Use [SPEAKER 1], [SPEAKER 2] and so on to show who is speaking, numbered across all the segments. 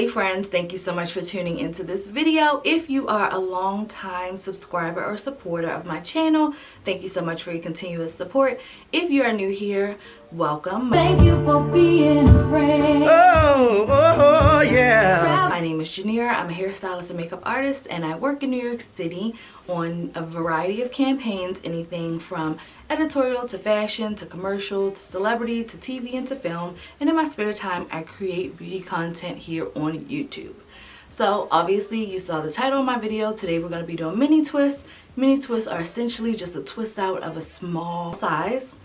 [SPEAKER 1] Hey friends, thank you so much for tuning into this video. If you are a long time subscriber or supporter of my channel, thank you so much for your continuous support. If you are new here, welcome.
[SPEAKER 2] Thank you for being a friend.
[SPEAKER 1] Oh yeah. My name is Janera. I'm a hairstylist and makeup artist, and I work in New York City on a variety of campaigns, anything from editorial to fashion to commercial to celebrity to TV and to film. And in my spare time, I create beauty content here on YouTube. So obviously you saw the title of my video. Today we're going to be doing mini twists. Mini twists are essentially just a twist out of a small size.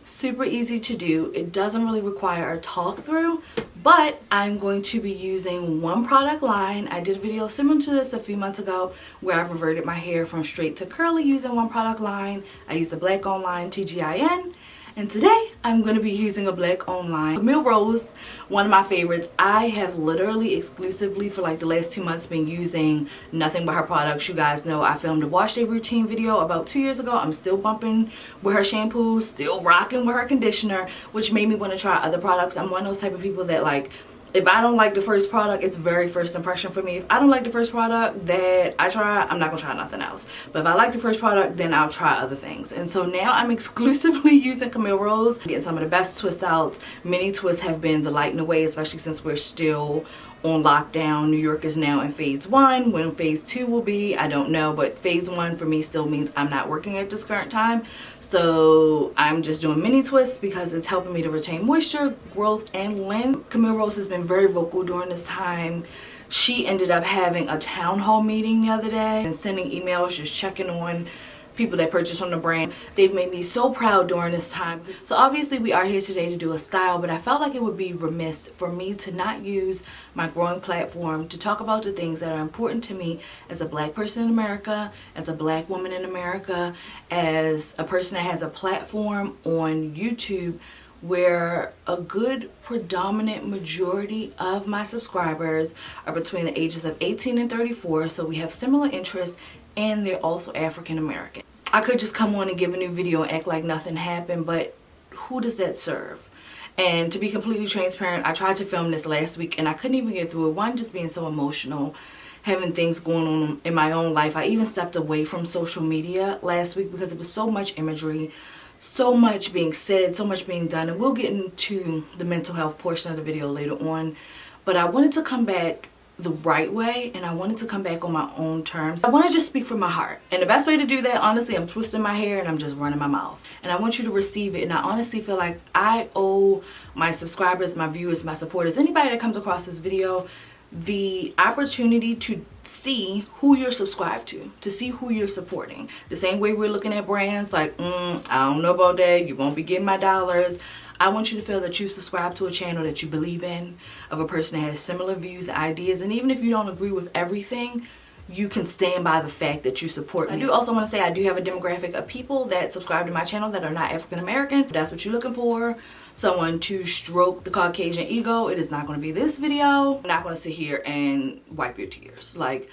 [SPEAKER 1] Super easy to do. It doesn't really require a talk through, but I'm going to be using one product line. I did a video similar to this a few months ago where I've reverted my hair from straight to curly using one product line. I used a black on line TGIN, and today I'm going to be using a black on line Camille Rose, one of my favorites. I have literally exclusively for like the last 2 months been using nothing but her products. You guys know I filmed a wash day routine video about 2 years ago. I'm still bumping with her shampoo, still rocking with her conditioner, which made me want to try other products. I'm one of those type of people that, like, if I don't like the first product, it's very first impression for me. If I don't like the first product that I try, I'm not gonna try nothing else. But if I like the first product, then I'll try other things. And so now I'm exclusively using Camille Rose, getting some of the best twist outs. Many twists have been the light in the way, especially since we're still on lockdown. New York is now in phase 1. When phase 2 will be, I don't know, but phase 1 for me still means I'm not working at this current time. So I'm just doing mini twists because it's helping me to retain moisture, growth, and length. Camille Rose has been very vocal during this time. She ended up having a town hall meeting the other day and sending emails just checking on people that purchase from the brand. They've made me so proud during this time. So obviously we are here today to do a style, but I felt like it would be remiss for me to not use my growing platform to talk about the things that are important to me as a black person in America, as a black woman in America, as a person that has a platform on YouTube where a good predominant majority of my subscribers are between the ages of 18 and 34, so we have similar interests, and they're also African American. I could just come on and give a new video and act like nothing happened, but who does that serve? And to be completely transparent, I tried to film this last week and I couldn't even get through it. One, just being so emotional, having things going on in my own life. I even stepped away from social media last week because it was so much imagery, so much being said, so much being done, and we'll get into the mental health portion of the video later on. But I wanted to come back the right way, and I wanted to come back on my own terms. I want to just speak from my heart, and the best way to do that, honestly, I'm twisting my hair and I'm just running my mouth, and I want you to receive it. And I honestly feel like I owe my subscribers, my viewers, my supporters, anybody that comes across this video, the opportunity to see who you're subscribed to see who you're supporting. The same way we're looking at brands like, I don't know about that, you won't be getting my dollars. I want you to feel that you subscribe to a channel that you believe in, of a person that has similar views and ideas, and even if you don't agree with everything, you can stand by the fact that you support me. I do also want to say I do have a demographic of people that subscribe to my channel that are not African American. If that's what you're looking for, someone to stroke the Caucasian ego, it is not going to be this video. I'm not going to sit here and wipe your tears. Like,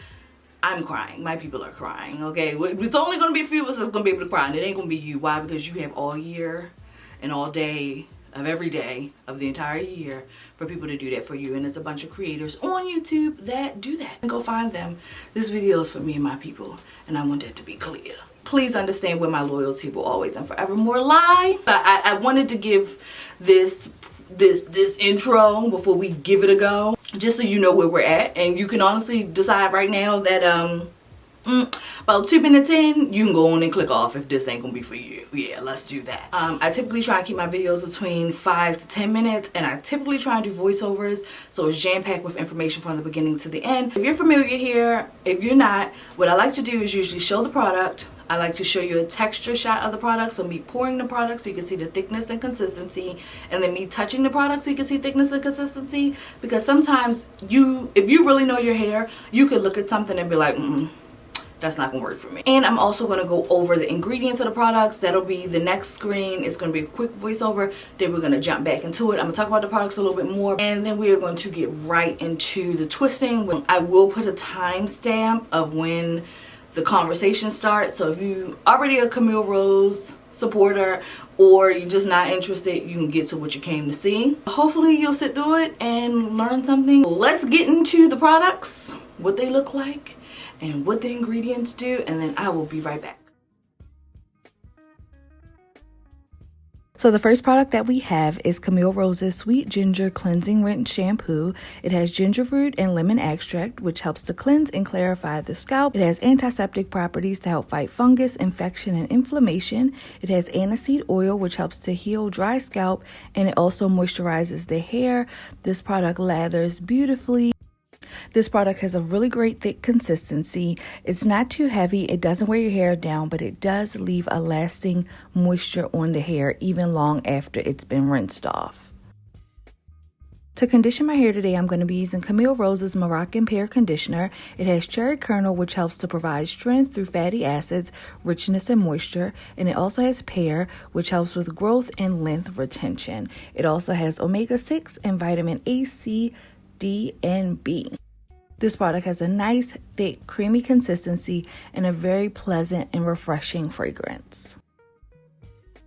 [SPEAKER 1] I'm crying. My people are crying, okay? It's only going to be a few of us that's going to be able to cry, and it ain't going to be you. Why? Because you have all year and all day of every day of the entire year for people to do that for you, and there's a bunch of creators on YouTube that do that. And go find them. This video is for me and my people, and I want that to be clear. Please understand where my loyalty will always and forevermore lie. I wanted to give this intro before we give it a go, just so you know where we're at, and you can honestly decide right now that about 2 minutes in, you can go on and click off if this ain't gonna be for you. Yeah, let's do that. I typically try and keep my videos between 5 to 10 minutes, and I typically try and do voiceovers, so it's jam-packed with information from the beginning to the end. If you're familiar here, if you're not, what I like to do is usually show the product. I like to show you a texture shot of the product, so me pouring the product so you can see the thickness and consistency, and then me touching the product so you can see thickness and consistency, because sometimes if you really know your hair, you could look at something and be like, that's not gonna work for me. And I'm also gonna go over the ingredients of the products. That'll be the next screen. It's gonna be a quick voiceover, then we're gonna jump back into it. I'm gonna talk about the products a little bit more, and then we are going to get right into the twisting. I will put a timestamp of when the conversation starts. So if you already a Camille Rose supporter or you're just not interested, you can get to what you came to see. Hopefully you'll sit through it and learn something. Let's get into the products, what they look like and what the ingredients do, and then I will be right back. So the first product that we have is Camille Rose's Sweet Ginger Cleansing Rinse Shampoo. It has ginger root and lemon extract, which helps to cleanse and clarify the scalp. It has antiseptic properties to help fight fungus, infection, and inflammation. It has aniseed oil, which helps to heal dry scalp, and it also moisturizes the hair. This product lathers beautifully. This product has a really great thick consistency. It's not too heavy, it doesn't wear your hair down, but it does leave a lasting moisture on the hair even long after it's been rinsed off. To condition my hair today, I'm going to be using Camille Rose's Moroccan Pear Conditioner. It has cherry kernel, which helps to provide strength through fatty acids, richness, and moisture. And it also has pear, which helps with growth and length retention. It also has omega-6 and vitamin A, C, D, and B. This product has a nice, thick, creamy consistency and a very pleasant and refreshing fragrance.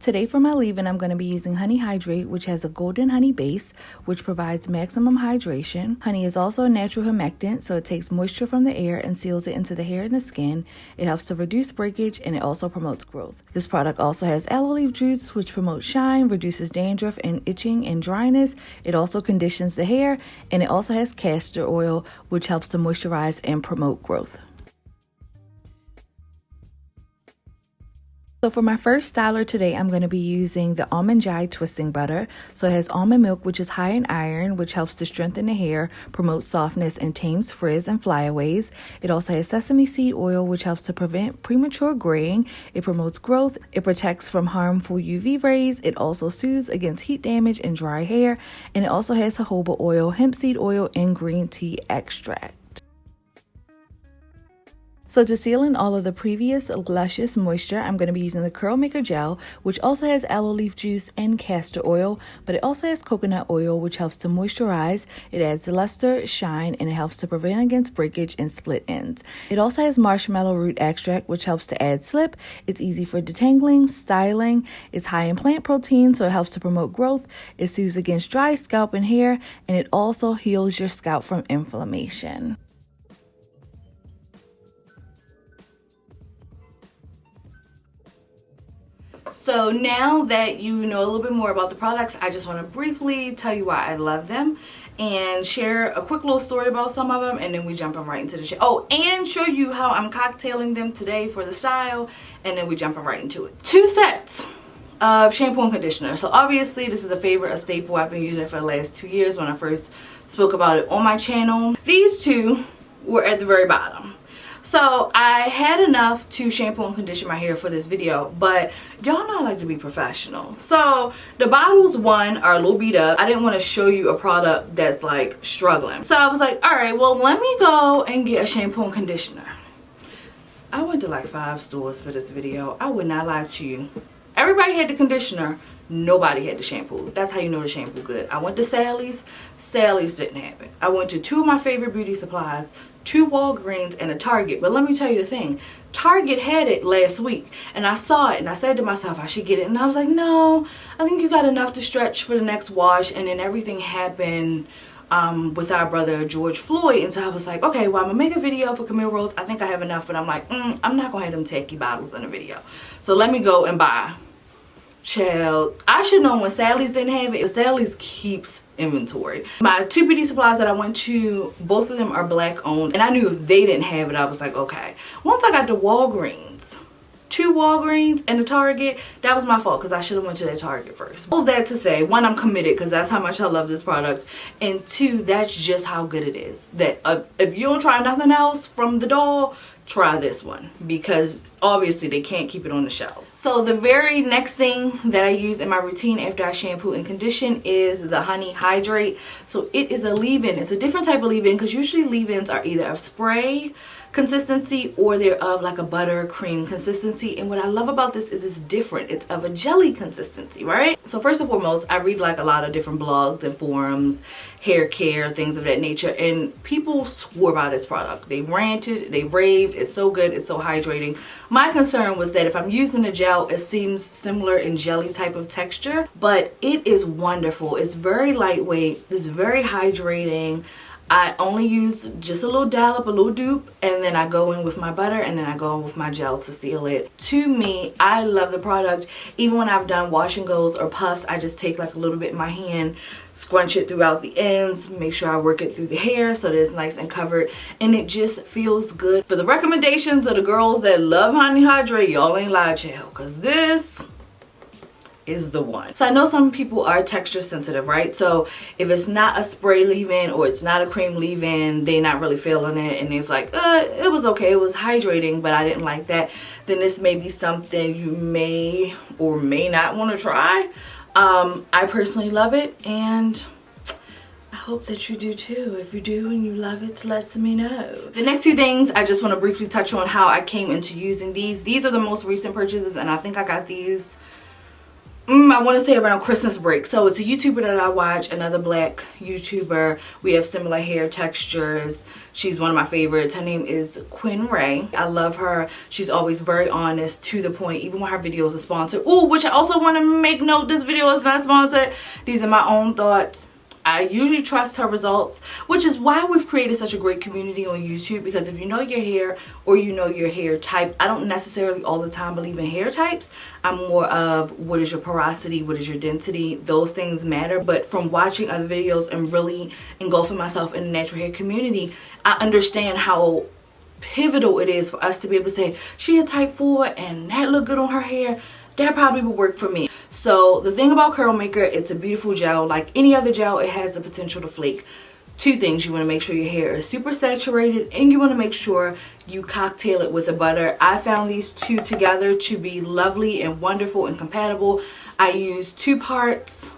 [SPEAKER 1] Today for my leave-in, I'm going to be using Honey Hydrate, which has a golden honey base, which provides maximum hydration. Honey is also a natural humectant, so it takes moisture from the air and seals it into the hair and the skin. It helps to reduce breakage, and it also promotes growth. This product also has aloe leaf juice, which promotes shine, reduces dandruff and itching and dryness. It also conditions the hair, and it also has castor oil, which helps to moisturize and promote growth. So for my first styler today, I'm going to be using the Almond Joy Twisting Butter. So it has almond milk, which is high in iron, which helps to strengthen the hair, promotes softness, and tames frizz and flyaways. It also has sesame seed oil, which helps to prevent premature graying. It promotes growth. It protects from harmful UV rays. It also soothes against heat damage and dry hair. And it also has jojoba oil, hemp seed oil, and green tea extract. So to seal in all of the previous luscious moisture, I'm going to be using the Curl Maker Gel, which also has aloe leaf juice and castor oil, but it also has coconut oil, which helps to moisturize. It adds luster, shine, and it helps to prevent against breakage and split ends. It also has marshmallow root extract, which helps to add slip. It's easy for detangling, styling. It's high in plant protein, so it helps to promote growth. It soothes against dry scalp and hair, and it also heals your scalp from inflammation. So now that you know a little bit more about the products, I just want to briefly tell you why I love them and share a quick little story about some of them, and then we jumping right into the show. Oh, and show you how I'm cocktailing them today for the style, and then we jumping right into it. 2 sets of shampoo and conditioner. So obviously this is a favorite, a staple. I've been using it for the last 2 years when I first spoke about it on my channel. These two were at the very bottom. So I had enough to shampoo and condition my hair for this video, but y'all know I like to be professional. So the bottles, one, are a little beat up. I didn't want to show you a product that's like struggling. So I was like, all right, well, let me go and get a shampoo and conditioner. I went to like 5 stores for this video. I would not lie to you. Everybody had the conditioner. Nobody had the shampoo. That's how you know the shampoo good. I went to Sally's. Sally's didn't have it. I went to 2 of my favorite beauty supplies, 2 Walgreens, and a Target. But let me tell you the thing. Target had it last week. And I saw it and I said to myself, I should get it. And I was like, no, I think you got enough to stretch for the next wash. And then everything happened with our brother George Floyd. And so I was like, okay, well, I'm going to make a video for Camille Rose. I think I have enough. But I'm like, I'm not going to have them tacky bottles in a video. So let me go and buy. Child, I should know when Sally's didn't have it. Sally's keeps inventory. My 2 beauty supplies that I went to, both of them are black owned, and I knew if they didn't have it, I was like, okay. Once I got to Walgreens, 2 Walgreens and a Target, that was my fault because I should have went to that Target first. All that to say, 1, I'm committed because that's how much I love this product, and 2, that's just how good it is. That if you don't try nothing else from the doll, try this one, because obviously they can't keep it on the shelf. So the very next thing that I use in my routine after I shampoo and condition is the Honey Hydrate. So it is a leave-in. It's a different type of leave-in because usually leave-ins are either of spray consistency or they're of like a butter cream consistency. And what I love about this is it's different. It's of a jelly consistency, right? So first and foremost, I read like a lot of different blogs and forums hair care, things of that nature, and people swore by this product. They ranted, they raved, it's so good, it's so hydrating. My concern was that if I'm using a gel, it seems similar in jelly type of texture, but it is wonderful. It's very lightweight, it's very hydrating. I only use just a little dollop, a little dupe, and then I go in with my butter, and then I go in with my gel to seal it. To me, I love the product. Even when I've done wash and goes or puffs, I just take like a little bit in my hand, scrunch it throughout the ends, make sure I work it through the hair so that it's nice and covered, and it just feels good. For the recommendations of the girls that love Honey Hydrate, y'all ain't lied, child, because this is the one. So I know some people are texture sensitive, right? So if it's not a spray leave-in or it's not a cream leave-in, they're not really feeling it, and it's like, it was okay, it was hydrating, but I didn't like that, then this may be something you may or may not want to try. I personally love it, and I hope that you do too. If you do and you love it, let me know. The next few things, I just want to briefly touch on how I came into using these. These are the most recent purchases, and I think I got these I want to say around Christmas break. So it's a YouTuber that I watch, another black YouTuber. We have similar hair textures. She's one of my favorites. Her name is Quinn Ray. I love her. She's always very honest, to the point, even when her videos are sponsored. Oh, which I also want to make note, this video is not sponsored. These are my own thoughts. I usually trust her results, which is why we've created such a great community on YouTube, because if you know your hair or you know your hair type, I don't necessarily all the time believe in hair types. I'm more of what is your porosity, what is your density, those things matter. But from watching other videos and really engulfing myself in the natural hair community, I understand how pivotal it is for us to be able to say, she a type 4 and that look good on her hair. That probably would work for me. So the thing about Curl Maker, it's a beautiful gel. Like any other gel, it has the potential to flake. Two things: you want to make sure your hair is super saturated, and you want to make sure you cocktail it with a butter. I found these two together to be lovely and wonderful and compatible. I use 2 parts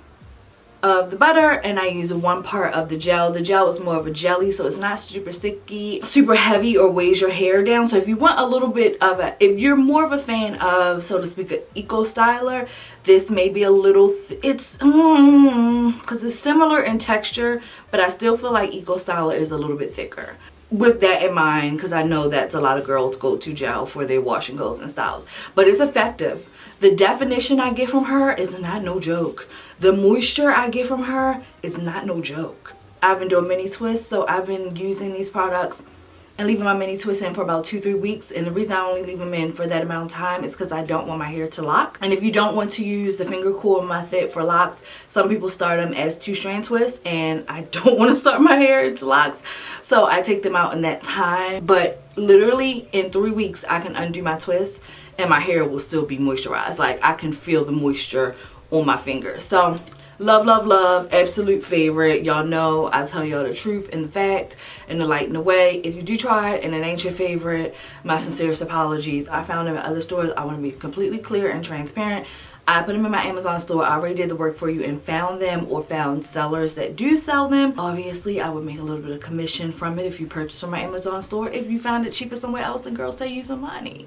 [SPEAKER 1] of the butter and I use 1 part of the gel. The gel is more of a jelly, so it's not super sticky, super heavy, or weighs your hair down. So if you want a little bit of a, if you're more of a fan of, so to speak, an eco styler, this may be a little it's because it's similar in texture, but I still feel like eco styler is a little bit thicker. With that in mind, because I know that's a lot of girls' go-to gel for their wash and goes and styles, but it's effective. The definition I get from her is not no joke. The moisture I get from her is not no joke. I've been doing mini twists, so I've been using these products and leaving my mini twists in for about 2-3 weeks. And the reason I only leave them in for that amount of time is because I don't want my hair to lock. And if you don't want to use the finger coil method for locks, some people start them as 2-strand twists, and I don't want to start my hair into locks, so I take them out in that time. But literally in 3 weeks I can undo my twists and my hair will still be moisturized. Like, I can feel the moisture on my fingers. So love, love, love. Absolute favorite. Y'all know I tell y'all the truth and the fact and the light and the way. If you do try it and it ain't your favorite, my sincerest apologies. I found them at other stores. I want to be completely clear and transparent. I put them in my Amazon store. I already did the work for you and found them, or found sellers that do sell them. Obviously, I would make a little bit of commission from it if you purchase from my Amazon store. If you found it cheaper somewhere else, then girl, save you some money.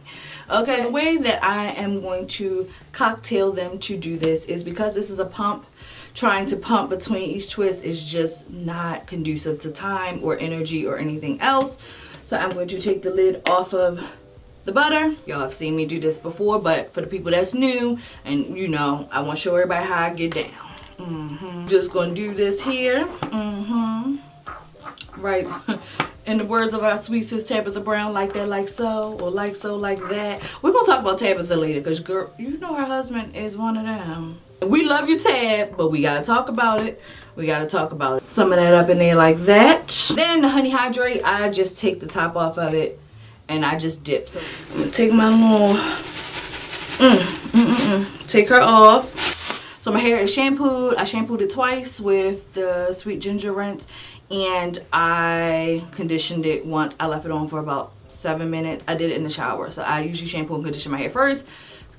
[SPEAKER 1] Okay, the way that I am going to cocktail them to do this is, because this is a pump, trying to pump between each twist is just not conducive to time or energy or anything else. So I'm going to take the lid off of the butter. Y'all have seen me do this before, but for the people that's new, and you know, I want to show everybody how I get down. Just gonna do this here. Right. In the words of our sweet sis Tabitha Brown, like that, like so, or like so, like that. We're gonna talk about Tabitha later, because girl, you know her husband is one of them. We love you, Tab, but we gotta talk about it. We gotta talk about it. Some of that up in there like that. Then the Honey Hydrate, I just take the top off of it and I just dip. So I'm gonna take my little take her off. So my hair is shampooed. I shampooed it twice with the sweet ginger rinse, and I conditioned it once. I left it on for about 7 minutes. I did it in the shower. So I usually shampoo and condition my hair first,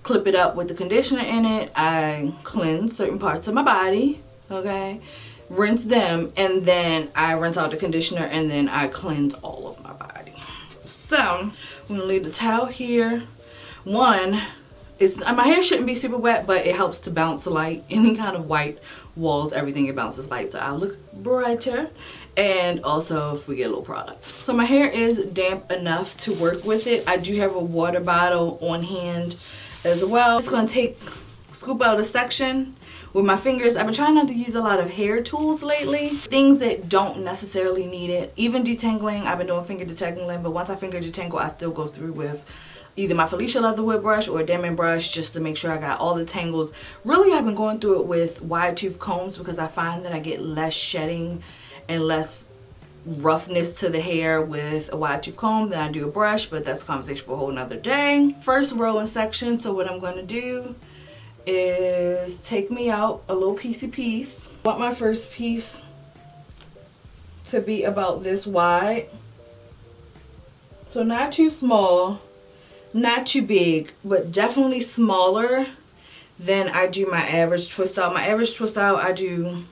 [SPEAKER 1] clip it up with the conditioner in it. I cleanse certain parts of my body, okay, rinse them, and then I rinse out the conditioner, and then I cleanse all of my body. So I'm gonna leave the towel here. One, my hair shouldn't be super wet, but it helps to bounce light. Any kind of white walls, everything, it bounces light, so I'll look brighter. And also if we get a little product. So my hair is damp enough to work with it. I do have a water bottle on hand as well. I'm just going to scoop out a section with my fingers. I've been trying not to use a lot of hair tools lately. Things that don't necessarily need it. Even detangling, I've been doing finger detangling, but once I finger detangle, I still go through with either my Felicia Leatherwood brush or a Denman brush just to make sure I got all the tangles. Really, I've been going through it with wide tooth combs because I find that I get less shedding and less roughness to the hair with a wide tooth comb than I do a brush, but that's a conversation for a whole nother day. First row and section, so what I'm going to do is take me out a little piecey piece. I want my first piece to be about this wide. So not too small, not too big, but definitely smaller than I do my average twist out. My average twist out, I do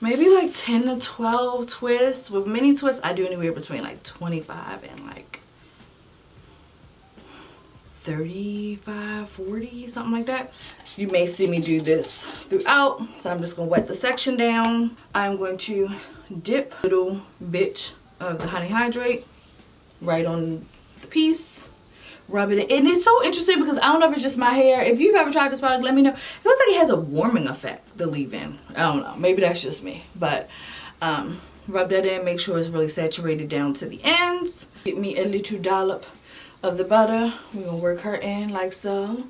[SPEAKER 1] maybe like 10 to 12 twists. With mini twists, I do anywhere between like 25 and like 35, 40, something like that. You may see me do this throughout, so I'm just going to wet the section down. I'm going to dip a little bit of the Honey Hydrate right on the piece. Rub it in. And it's so interesting because I don't know if it's just my hair. If you've ever tried this product, let me know. It looks like it has a warming effect, the leave-in. I don't know. Maybe that's just me. But rub that in. Make sure it's really saturated down to the ends. Get me a little dollop of the butter. We're going to work her in like so.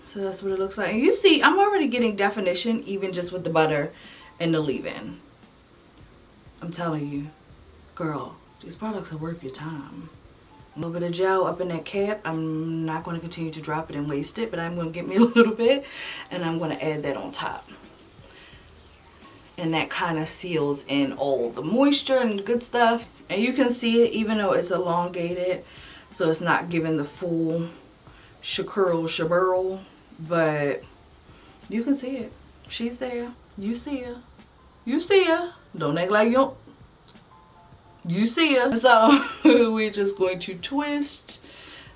[SPEAKER 1] So that's what it looks like. And you see, I'm already getting definition even just with the butter and the leave-in. I'm telling you, girl, these products are worth your time. A little bit of gel up in that cap. I'm not going to continue to drop it and waste it, but I'm going to get me a little bit and I'm going to add that on top. And that kind of seals in all the moisture and the good stuff. And you can see it even though it's elongated, so it's not giving the full shaburl, but you can see it. She's there. You see her. You see her. Don't act like you don't. You see her. So we're just going to twist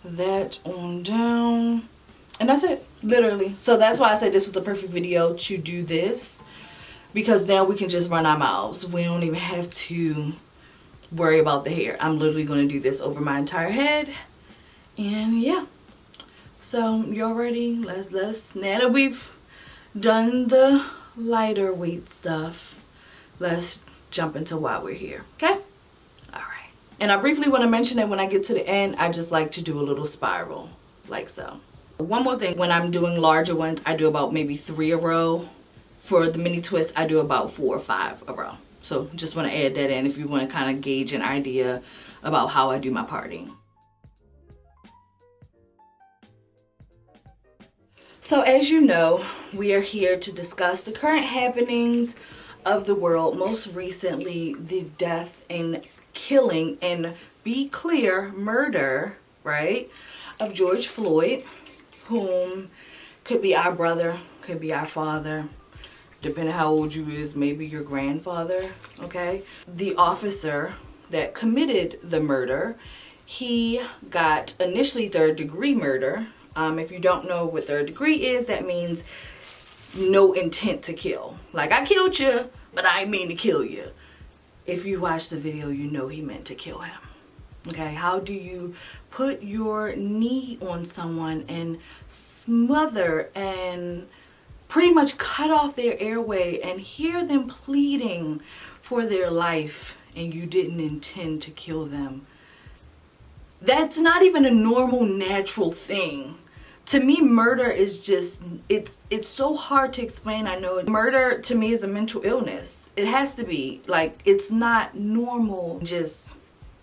[SPEAKER 1] that on down. And that's it. Literally. So that's why I said this was the perfect video to do this. Because now we can just run our mouths. We don't even have to worry about the hair. I'm literally going to do this over my entire head. And yeah. So y'all ready? Let's now that we've done the lighter weight stuff, let's jump into why we're here. Okay? Alright. And I briefly want to mention that when I get to the end, I just like to do a little spiral. Like so. One more thing. When I'm doing larger ones, I do about maybe 3 a row. For the mini twist, I do about 4 or 5 a row. So just want to add that in if you want to kind of gauge an idea about how I do my parting. So as you know, we are here to discuss the current happenings of the world. Most recently, the death and killing and, be clear, murder, right, of George Floyd, whom could be our brother, could be our father, depending how old you is, maybe your grandfather, okay? The officer that committed the murder, he got initially 3rd degree murder. If you don't know what 3rd degree is, that means no intent to kill. Like, I killed you, but I didn't mean to kill you. If you watch the video, you know he meant to kill him. Okay, how do you put your knee on someone and smother and pretty much cut off their airway and hear them pleading for their life and you didn't intend to kill them? That's not even a normal, natural thing. To me, murder is just, it's so hard to explain. I know murder to me is a mental illness. It has to be. Like, it's not normal. Just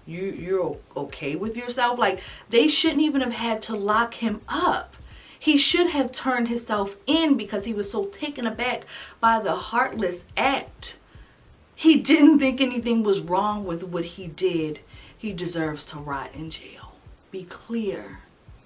[SPEAKER 1] you're okay with yourself. Like, they shouldn't even have had to lock him up. He should have turned himself in because he was so taken aback by the heartless act. He didn't think anything was wrong with what he did. He deserves to rot in jail. Be clear.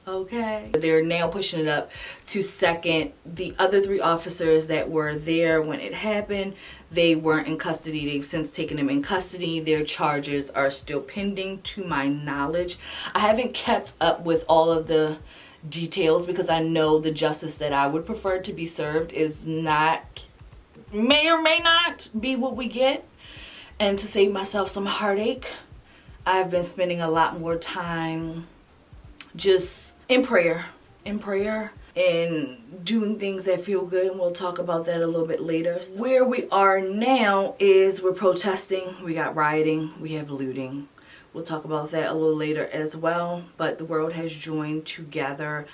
[SPEAKER 1] Okay, they're now pushing it up to second. The other 3 officers that were there when it happened, they weren't in custody. They've since taken them in custody. Their charges are still pending to my knowledge. I haven't kept up with all of the details because I know the justice that I would prefer to be served is not, may or may not be what we get. And to save myself some heartache, I've been spending a lot more time just in prayer, and doing things that feel good, and we'll talk about that a little bit later. Where we are now is we're protesting, we got rioting, we have looting. We'll talk about that a little later as well, but the world has joined together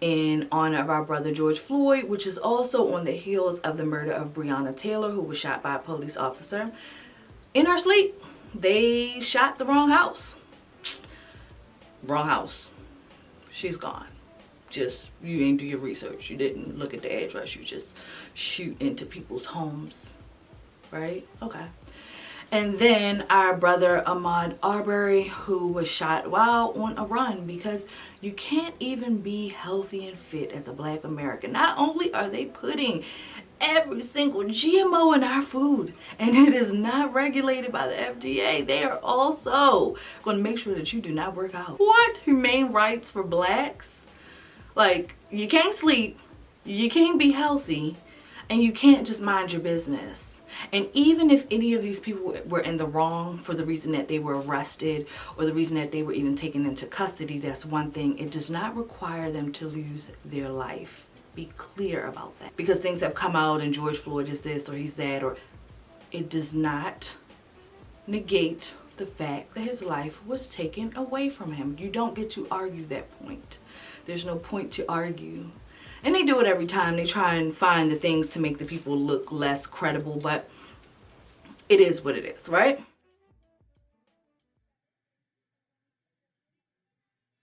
[SPEAKER 1] in honor of our brother George Floyd, which is also on the heels of the murder of Breonna Taylor, who was shot by a police officer in her sleep. They shot the wrong house. Wrong house. She's gone. Just, you ain't do your research. You didn't look at the address. You just shoot into people's homes. Right? Okay. And then our brother Ahmaud Arbery, who was shot while on a run, because you can't even be healthy and fit as a Black American. Not only are they putting every single GMO in our food, and it is not regulated by the FDA, they are also going to make sure that you do not work out. What? Humane rights for Blacks? Like, you can't sleep, you can't be healthy, and you can't just mind your business. And even if any of these people were in the wrong for the reason that they were arrested or the reason that they were even taken into custody, that's one thing. It does not require them to lose their life. Be clear about that, because things have come out and George Floyd is this or he's that, or it does not negate the fact that his life was taken away from him. You don't get to argue that point. There's no point to argue. And they do it every time. They try and find the things to make the people look less credible, but it is what it is, right?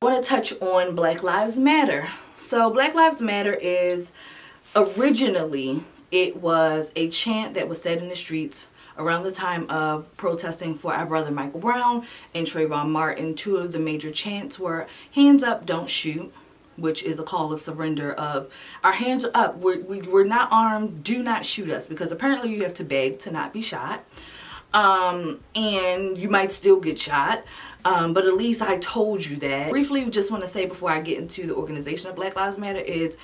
[SPEAKER 1] I want to touch on Black Lives Matter. So Black Lives Matter is, originally, it was a chant that was said in the streets around the time of protesting for our brother Michael Brown and Trayvon Martin. 2 of the major chants were hands up, don't shoot, which is a call of surrender of our hands are up, we're not armed, do not shoot us, because apparently you have to beg to not be shot, and you might still get shot. But at least I told you that. Briefly, just want to say before I get into the organization of Black Lives Matter is,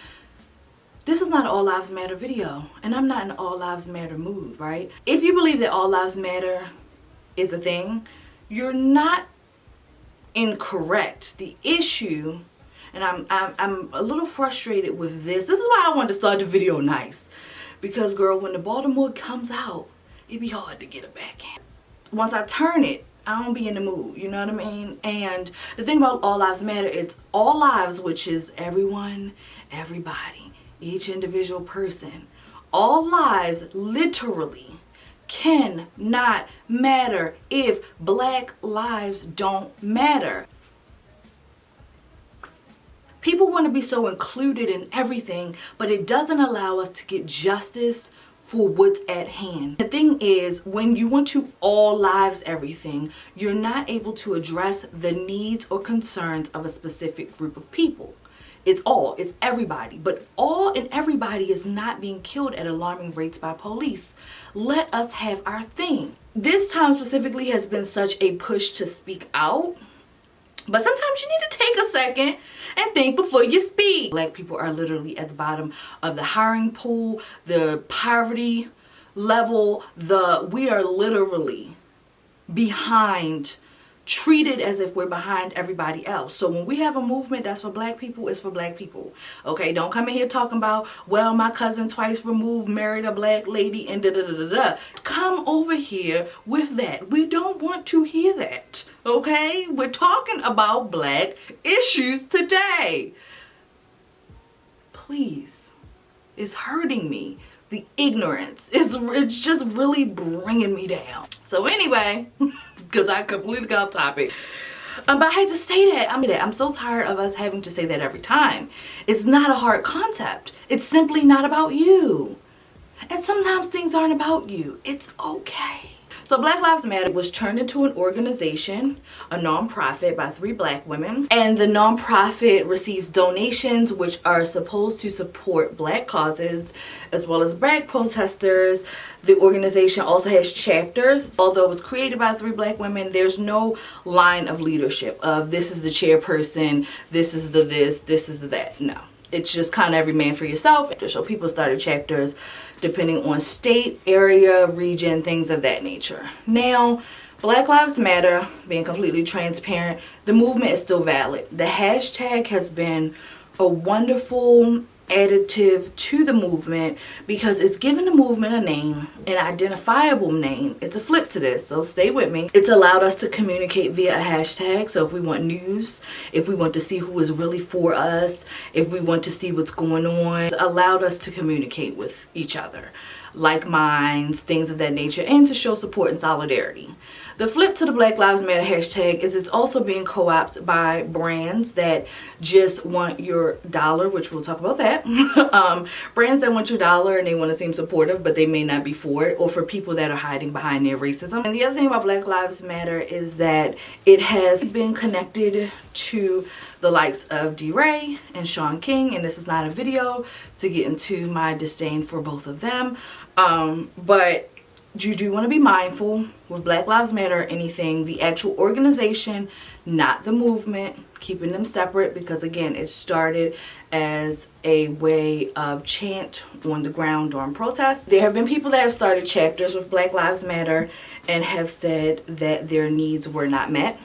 [SPEAKER 1] this is not an All Lives Matter video, and I'm not in an All Lives Matter mood, right? If you believe that All Lives Matter is a thing, you're not incorrect. The issue, and I'm a little frustrated with this. This is why I wanted to start the video nice, because girl, when the Baltimore comes out, it be hard to get it back in. Once I turn it, I don't be in the mood, you know what I mean? And the thing about All Lives Matter is all lives, which is everyone, everybody, each individual person. All lives literally cannot matter if Black lives don't matter. People want to be so included in everything, but it doesn't allow us to get justice for what's at hand. The thing is, when you want to all lives everything, you're not able to address the needs or concerns of a specific group of people. It's everybody, but all and everybody is not being killed at alarming rates by police. Let us have our thing. This time specifically has been such a push to speak out, but sometimes you need to take a second and think before you speak. Black people are literally at the bottom of the hiring pool, the poverty level, we are literally behind, treated as if we're behind everybody else. So when we have a movement that's for Black people, it's for Black people. Okay, don't come in here talking about, well, my cousin twice removed married a Black lady and da-da-da-da-da. Come over here with that. We don't want to hear that. Okay, we're talking about Black issues today. Please, it's hurting me. The ignorance, it's just really bringing me down. So anyway, because I completely got off topic, but I had to say that. I'm so tired of us having to say that every time. It's not a hard concept. It's simply not about you. And sometimes things aren't about you. It's okay. So Black Lives Matter was turned into an organization, a nonprofit by 3 black women. And the nonprofit receives donations which are supposed to support black causes as well as black protesters. The organization also has chapters. Although it was created by 3 black women, there's no line of leadership of this is the chairperson, this is the this, this is the that. No. It's just kind of every man for yourself. So people started chapters depending on state, area, region, things of that nature. Now, Black Lives Matter, being completely transparent, the movement is still valid. The hashtag has been a wonderful additive to the movement because it's given the movement a name, an identifiable name. It's a flip to this, so stay with me. It's allowed us to communicate via a hashtag. So if we want news, if we want to see who is really for us, if we want to see what's going on, it's allowed us to communicate with each other, like minds, things of that nature, and to show support and solidarity. The flip to the Black Lives Matter hashtag is it's also being co-opted by brands that just want your dollar, which we'll talk about that. Brands that want your dollar and they want to seem supportive, but they may not be for it, or for people that are hiding behind their racism. And the other thing about Black Lives Matter is that it has been connected to the likes of DeRay and Sean King, and this is not a video to get into my disdain for both of them, but you do want to be mindful with Black Lives Matter or anything, the actual organization, not the movement, keeping them separate, because again, it started as a way of chant on the ground during protests. There have been people that have started chapters with Black Lives Matter and have said that their needs were not met,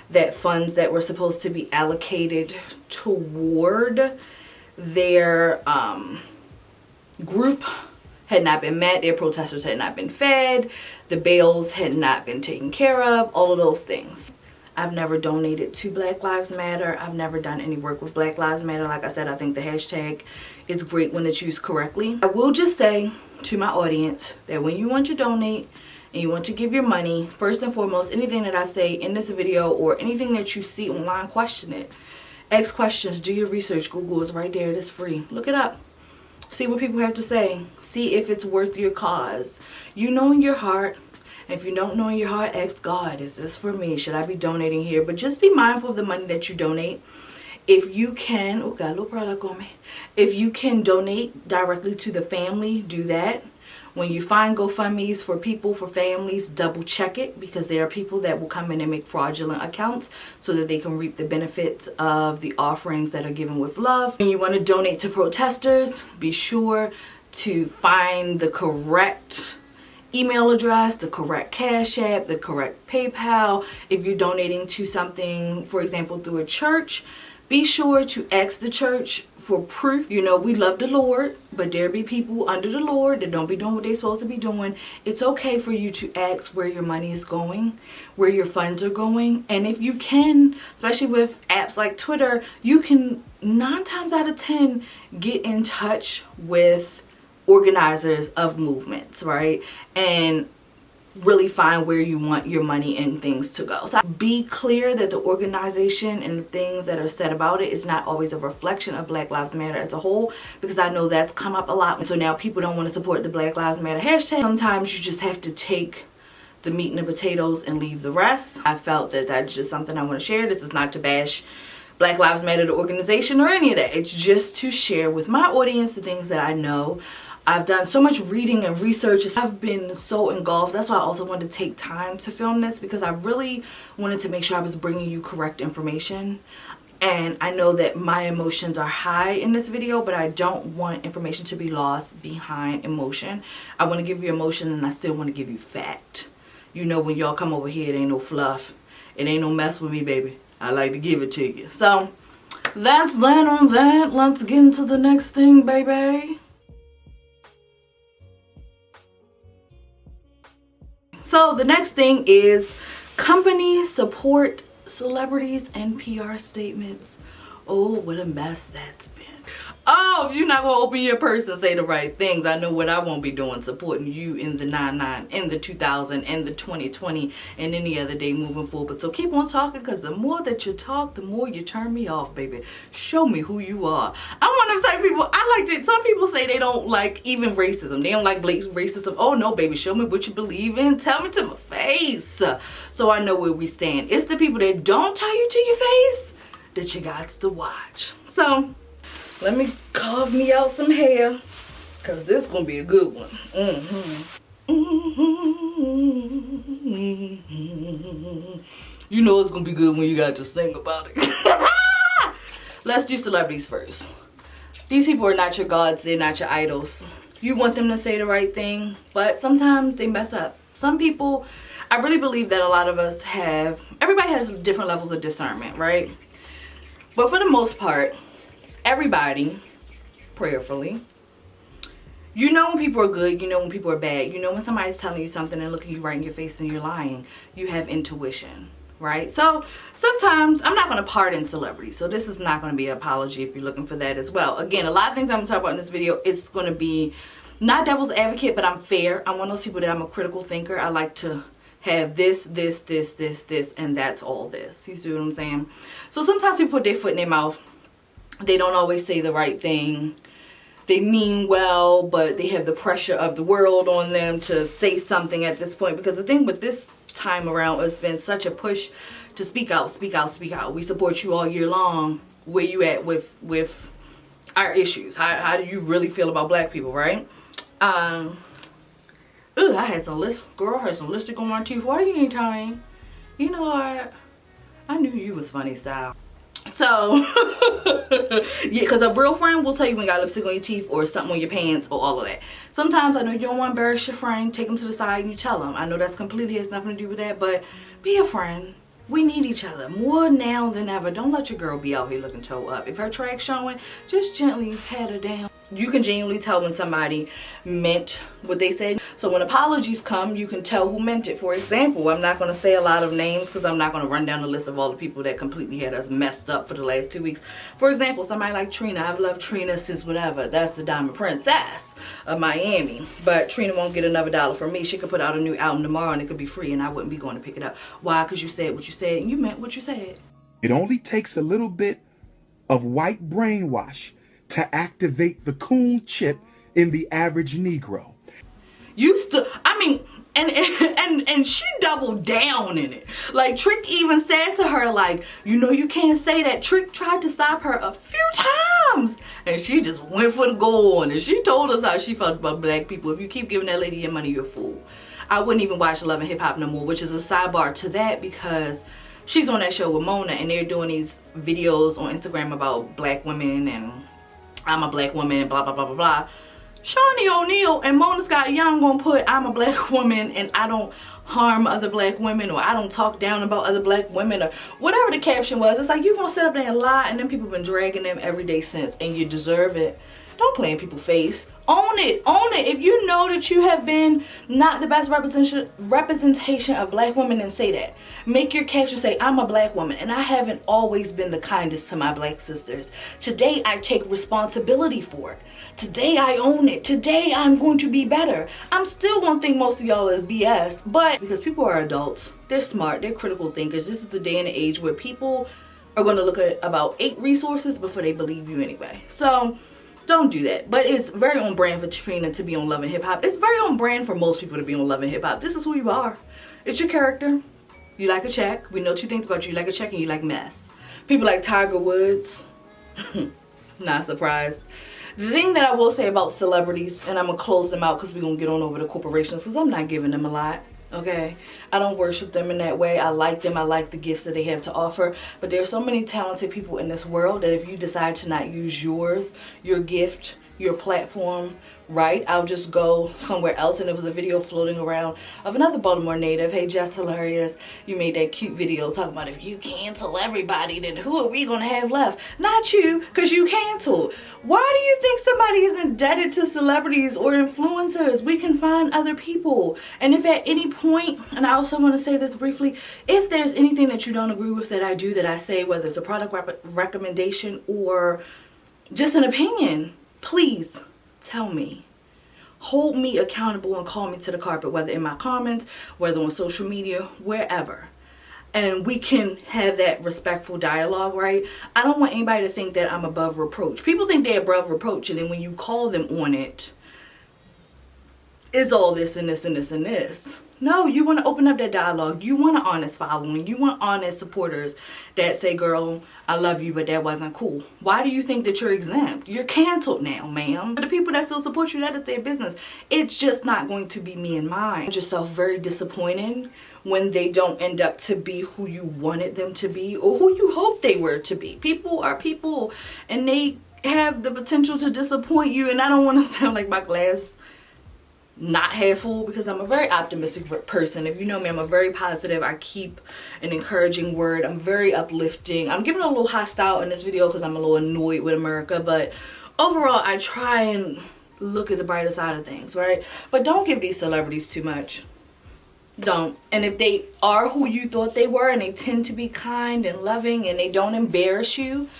[SPEAKER 1] that funds that were supposed to be allocated toward their group had not been met, their protesters had not been fed, the bails had not been taken care of, all of those things. I've never donated to Black Lives Matter. I've never done any work with Black Lives Matter. Like I said, I think the hashtag is great when it's used correctly. I will just say to my audience that when you want to donate and you want to give your money, first and foremost, anything that I say in this video or anything that you see online, question it. Ask questions, do your research. Google is right there, it is free. Look it up. See what people have to say. See if it's worth your cause. You know in your heart. If you don't know in your heart, ask God, is this for me? Should I be donating here? But just be mindful of the money that you donate. If you can, oh, got a little product on me. If you can donate directly to the family, do that. When you find GoFundMe's for people, for families, double check it, because there are people that will come in and make fraudulent accounts so that they can reap the benefits of the offerings that are given with love. When you want to donate to protesters, be sure to find the correct email address, the correct Cash App, the correct PayPal. If you're donating to something, for example, through a church, be sure to ask the church for proof. You know, we love the Lord, but there be people under the Lord that don't be doing what they're supposed to be doing. It's okay for you to ask where your money is going, where your funds are going. And if you can, especially with apps like Twitter, you can 9 times out of 10 get in touch with organizers of movements, right? And really find where you want your money and things to go. So be clear that the organization and the things that are said about it is not always a reflection of Black Lives Matter as a whole, because I know that's come up a lot. And so now people don't want to support the Black Lives Matter hashtag. Sometimes you just have to take the meat and the potatoes and leave the rest. I felt that that's just something I want to share. This is not to bash Black Lives Matter, the organization, or any of that. It's just to share with my audience the things that I know. I've done so much reading and research. I've been so engulfed. That's why I also wanted to take time to film this, because I really wanted to make sure I was bringing you correct information. And I know that my emotions are high in this video, but I don't want information to be lost behind emotion. I want to give you emotion, and I still want to give you fact. You know, when y'all come over here, it ain't no fluff. It ain't no mess with me, baby. I like to give it to you. So that's that on that. Let's get into the next thing, baby. So the next thing is companies support celebrities and PR statements. Oh, what a mess that's been. Oh, if you're not going to open your purse and say the right things, I know what I won't be doing, supporting you in the 99, in the 2000, in the 2020, and any other day moving forward. So keep on talking, because the more that you talk, the more you turn me off, baby. Show me who you are. I'm one of the type of people, I like that. Some people say they don't like even racism. They don't like blatant racism. Oh, no, baby, show me what you believe in. Tell me to my face, so I know where we stand. It's the people that don't tell you to your face that you got to watch. So let me carve me out some hair, because this is going to be a good one. You know it's going to be good when you got to sing about it. Let's do celebrities first. These people are not your gods. They're not your idols. You want them to say the right thing, but sometimes they mess up. Some people, I really believe that a lot of us everybody has different levels of discernment, right? But for the most part, everybody, prayerfully, you know when people are good, you know when people are bad. You know when somebody's telling you something and looking you right in your face and you're lying. You have intuition, right? So sometimes, I'm not going to pardon celebrities, so this is not going to be an apology if you're looking for that as well. Again, a lot of things I'm going to talk about in this video, it's going to be not devil's advocate, but I'm fair. I'm one of those people that I'm a critical thinker. I like to have this, and that's all this. You see what I'm saying? So sometimes people put their foot in their mouth. They don't always say the right thing. They mean well, but they have the pressure of the world on them to say something at this point. Because the thing with this time around has been such a push to speak out, speak out, speak out. We support you all year long. Where you at with our issues? How do you really feel about black people, right? Ooh, I had some lipstick on my teeth. Why you ain't telling? You know what? I knew you was funny style. So, yeah, because a real friend will tell you when you got lipstick on your teeth or something on your pants or all of that. Sometimes I know you don't want to embarrass your friend. Take them to the side and you tell them. I know that's completely has nothing to do with that, but be a friend. We need each other more now than ever. Don't let your girl be out here looking toe up. If her track's showing, just gently pat her down. You can genuinely tell when somebody meant what they said. So when apologies come, you can tell who meant it. For example, I'm not going to say a lot of names because I'm not going to run down the list of all the people that completely had us messed up for the last 2 weeks. For example, somebody like Trina. I've loved Trina since whatever. That's the Diamond Princess of Miami. But Trina won't get another dollar from me. She could put out a new album tomorrow and it could be free and I wouldn't be going to pick it up. Why? Because you said what you said and you meant what you said.
[SPEAKER 3] It only takes a little bit of white brainwash to activate the coon chip in the average Negro.
[SPEAKER 1] And she doubled down in it. Like, Trick even said to her, like, you know you can't say that. Trick tried to stop her a few times. And she just went for the goal. And she told us how she felt about black people. If you keep giving that lady your money, you're a fool. I wouldn't even watch Love and Hip Hop no more, which is a sidebar to that because she's on that show with Mona and they're doing these videos on Instagram about black women and I'm a black woman and blah, blah, blah, blah, blah. Shawnee O'Neal and Mona Scott Young gonna put I'm a black woman and I don't harm other black women or I don't talk down about other black women or whatever the caption was. It's like you gonna sit up there and lie and then people been dragging them every day since and you deserve it. Don't play in people's face. Own it. Own it. If you know that you have been not the best representation of black women, then say that. Make your caption say, I'm a black woman and I haven't always been the kindest to my black sisters. Today I take responsibility for it. Today I own it. Today I'm going to be better. I'm still going to think most of y'all is BS, but because people are adults, they're smart, they're critical thinkers. This is the day and the age where people are going to look at about 8 resources before they believe you anyway. So don't do that. But it's very on brand for Trina to be on Love and Hip Hop. It's very on brand for most people to be on Love and Hip Hop. This is who you are. It's your character. You like a check. We know 2 things about you. You like a check and you like mess. People like Tiger Woods. Not surprised. The thing that I will say about celebrities, and I'm going to close them out because we're going to get on over to corporations because I'm not giving them a lot. Okay, I don't worship them in that way. I like them. I like the gifts that they have to offer. But there are so many talented people in this world that if you decide to not use yours, your gift, your platform, right, I'll just go somewhere else. And there was a video floating around of another Baltimore native. Hey, Just Hilarious, you made that cute video talking about if you cancel everybody, then who are we going to have left? Not you, because you canceled. Why do you think somebody is indebted to celebrities or influencers? We can find other people. And if at any point, and I also want to say this briefly, if there's anything that you don't agree with that I do, that I say, whether it's a product recommendation or just an opinion. Please tell me. Hold me accountable and call me to the carpet, whether in my comments, whether on social media, wherever. And we can have that respectful dialogue, right? I don't want anybody to think that I'm above reproach. People think they're above reproach, and then when you call them on it, it's all this and this and this and this. No, you want to open up that dialogue. You want an honest following. You want honest supporters that say, girl, I love you, but that wasn't cool. Why do you think that you're exempt? You're canceled now, ma'am. The people that still support you, that is their business. It's just not going to be me and mine. Find yourself very disappointed when they don't end up to be who you wanted them to be or who you hoped they were to be. People are people, and they have the potential to disappoint you. And I don't want to sound like my glass not half full, because I'm a very optimistic person. If you know me, I'm a very positive. I keep an encouraging word. I'm very uplifting. I'm giving a little hostile in this video because I'm a little annoyed with America, but overall I try and look at the brighter side of things, right? But don't give these celebrities too much. Don't. And if they are who you thought they were, and they tend to be kind and loving, and they don't embarrass you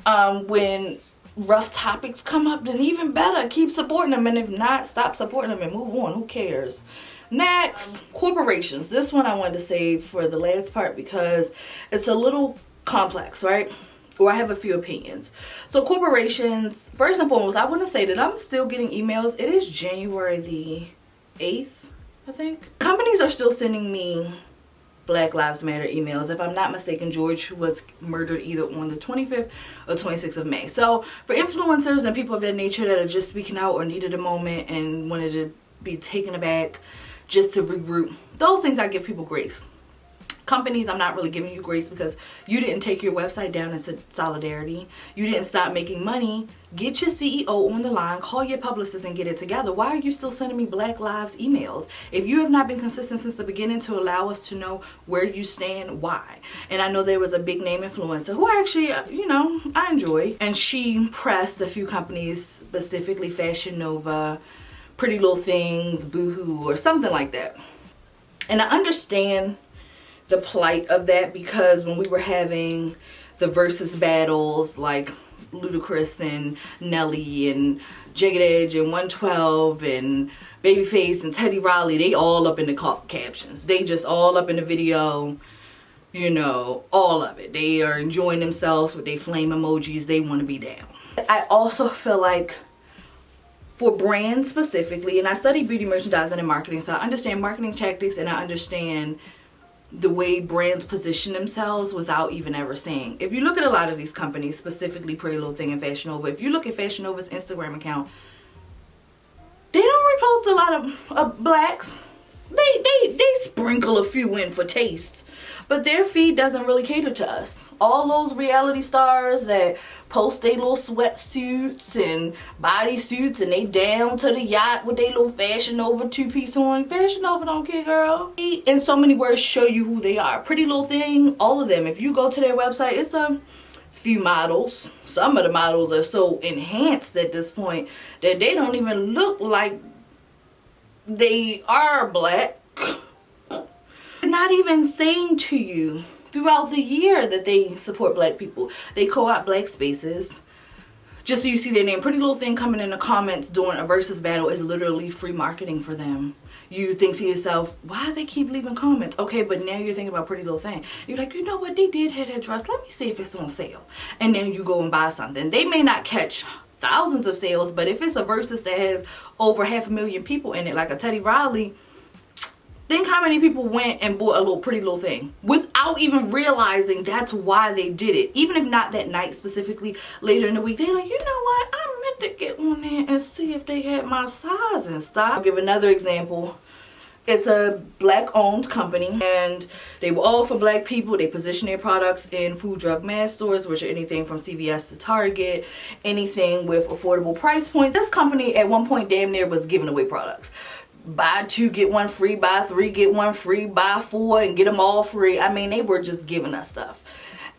[SPEAKER 1] when rough topics come up, then even better, keep supporting them. And if not, stop supporting them and move on. Who cares? Next, corporations. This one I wanted to save for the last part because it's a little complex, right? Or I have a few opinions. So corporations, first and foremost, I want to say that I'm still getting emails. It is January the 8th, I think. Companies are still sending me Black Lives Matter emails. If I'm not mistaken, George was murdered either on the 25th or 26th of May. So for influencers and people of that nature that are just speaking out or needed a moment and wanted to be taken aback just to regroup, those things I give people grace. Companies, I'm not really giving you grace because you didn't take your website down in solidarity. You didn't stop making money. Get your CEO on the line, call your publicist and get it together. Why are you still sending me Black Lives emails? If you have not been consistent since the beginning to allow us to know where you stand, why? And I know there was a big name influencer who I actually, I enjoy. And she pressed a few companies, specifically Fashion Nova, Pretty Little Things, Boohoo, or something like that. And I understand the plight of that, because when we were having the versus battles like Ludacris and Nelly and Jagged Edge and 112 and Babyface and Teddy Riley, they all up in the captions. They just all up in the video, all of it. They are enjoying themselves with their flame emojis. They want to be down. I also feel like for brands specifically, and I study beauty merchandising and marketing, so I understand marketing tactics and I understand the way brands position themselves without even ever saying. If you look at a lot of these companies, specifically Pretty Little Thing and Fashion Nova, if you look at Fashion Nova's Instagram account, they don't repost a lot of blacks. They sprinkle a few in for taste, but their feed doesn't really cater to us. All those reality stars that post their little sweatsuits and bodysuits and they down to the yacht with their little Fashion Nova two-piece on. Fashion Nova don't care, girl. In so many words, show you who they are. Pretty Little Thing, all of them. If you go to their website, it's a few models. Some of the models are so enhanced at this point that they don't even look like they are black. They're not even saying to you throughout the year that they support black people. They co-opt black spaces just so you see their name. Pretty Little Thing coming in the comments during a versus battle is literally free marketing for them. You think to yourself, why do they keep leaving comments? Okay, but now you're thinking about Pretty Little Thing. You're like, you know what, they did have that dress. Let me see if it's on sale. And then you go and buy something. They may not catch thousands of sales, but if it's a versus that has over 500,000 people in it, like a Teddy Riley, think how many people went and bought a little Pretty Little Thing without even realizing that's why they did it. Even if not that night specifically, later in the week, they're like, you know what, I meant to get on there and see if they had my size and stuff. I'll give another example. It's a black-owned company, and they were all for black people. They position their products in food, drug, mass stores, which are anything from CVS to Target, anything with affordable price points. This company at one point damn near was giving away products. Buy 2, get 1 free, buy 3, get 1 free, buy 4, and get them all free. I mean, they were just giving us stuff.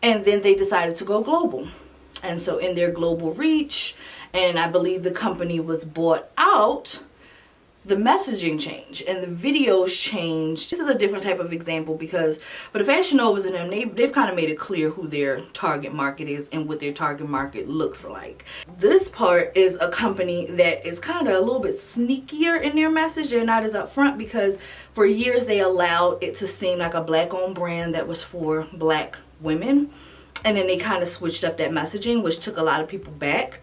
[SPEAKER 1] And then they decided to go global. And so in their global reach, and I believe the company was bought out, the messaging change and the videos change. This is a different type of example because for the Fashion Novas and them, they've kind of made it clear who their target market is and what their target market looks like. This part is a company that is kind of a little bit sneakier in their message. They're not as upfront because for years they allowed it to seem like a black-owned brand that was for black women. And then they kind of switched up that messaging, which took a lot of people back.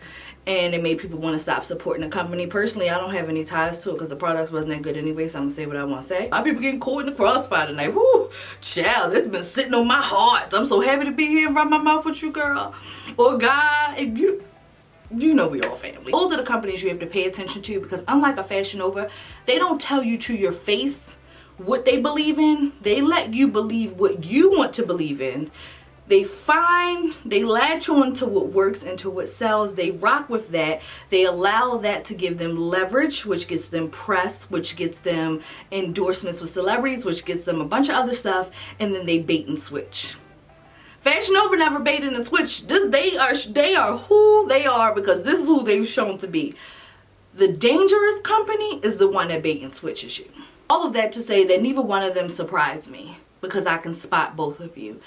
[SPEAKER 1] And it made people want to stop supporting the company. Personally, I don't have any ties to it because the products wasn't that good anyway, so I'm going to say what I want to say. A lot of people getting caught in the crossfire tonight. Woo! Child, this been sitting on my heart. I'm so happy to be here and run my mouth with you, girl. Or God, you know we all family. Those are the companies you have to pay attention to because unlike a Fashion Nova, they don't tell you to your face what they believe in. They let you believe what you want to believe in. They latch on to what works and to what sells. They rock with that. They allow that to give them leverage, which gets them press, which gets them endorsements with celebrities, which gets them a bunch of other stuff, and then they bait and switch. Fashion Nova never baited and switched. They are who they are because this is who they've shown to be. The dangerous company is the one that bait and switches you. All of that to say that neither one of them surprised me because I can spot both of you.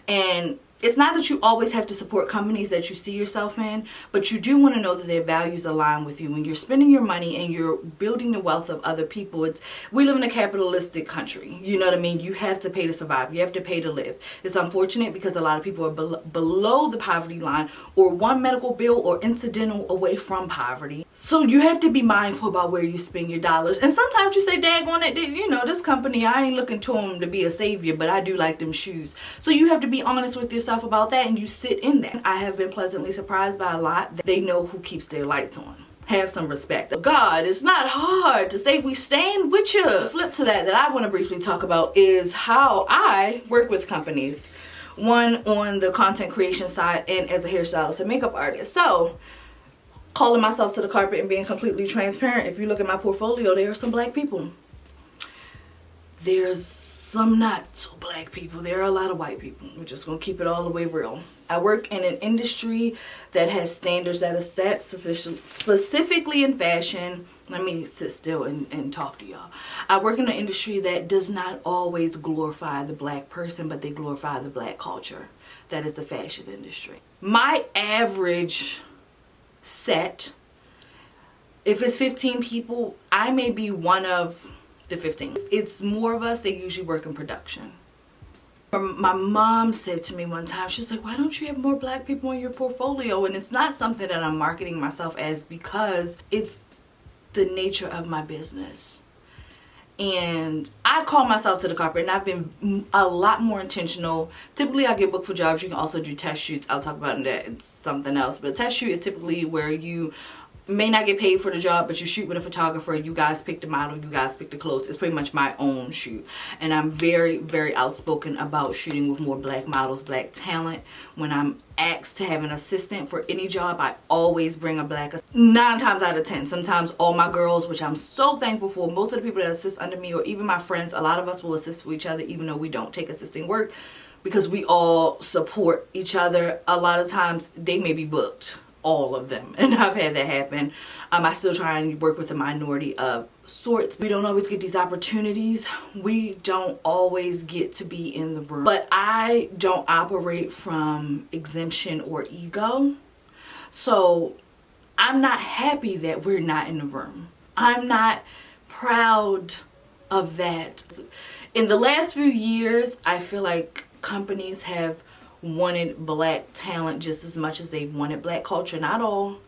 [SPEAKER 1] And it's not that you always have to support companies that you see yourself in, but you do want to know that their values align with you. When you're spending your money and you're building the wealth of other people, we live in a capitalistic country. You know what I mean? You have to pay to survive. You have to pay to live. It's unfortunate because a lot of people are below the poverty line or one medical bill or incidental away from poverty. So you have to be mindful about where you spend your dollars. And sometimes you say, daggone it, you know, this company, I ain't looking to them to be a savior, but I do like them shoes. So you have to be honest with yourself about that and you sit in that. I have been pleasantly surprised by a lot that they know who keeps their lights on. Have some respect. God, it's not hard to say we stand with you. The flip to that I want to briefly talk about is how I work with companies. One on the content creation side and as a hairstylist and makeup artist. So calling myself to the carpet and being completely transparent, if you look at my portfolio, there are some black people. There's some not so black people. There are a lot of white people. We're just gonna keep it all the way real. I work in an industry that has standards that are set specifically in fashion. Let me sit still and talk to y'all. I work in an industry that does not always glorify the black person, but they glorify the black culture. That is the fashion industry. My average set, if it's 15 people, I may be one of the 15. If it's more of us, they usually work in production. My mom said to me one time, she was like, why don't you have more black people in your portfolio? And it's not something that I'm marketing myself as because it's the nature of my business. And I call myself to the carpet and I've been a lot more intentional. Typically I get booked for jobs. You can also do test shoots. I'll talk about that. It's something else. But a test shoot is typically where you may not get paid for the job, but you shoot with a photographer. You guys pick the model. You guys pick the clothes. It's pretty much my own shoot. And I'm very, very outspoken about shooting with more black models, black talent. When I'm asked to have an assistant for any job, I always bring a black assistant. 9 times out of 10. Sometimes all my girls, which I'm so thankful for, most of the people that assist under me or even my friends, a lot of us will assist for each other even though we don't take assisting work because we all support each other. A lot of times they may be booked. All of them, and I've had that happen. I still try and work with a minority of sorts. We don't always get these opportunities. We don't always get to be in the room. But I don't operate from exemption or ego. So I'm not happy that we're not in the room. I'm not proud of that. In the last few years, I feel like companies have wanted black talent just as much as they've wanted black culture. Not all.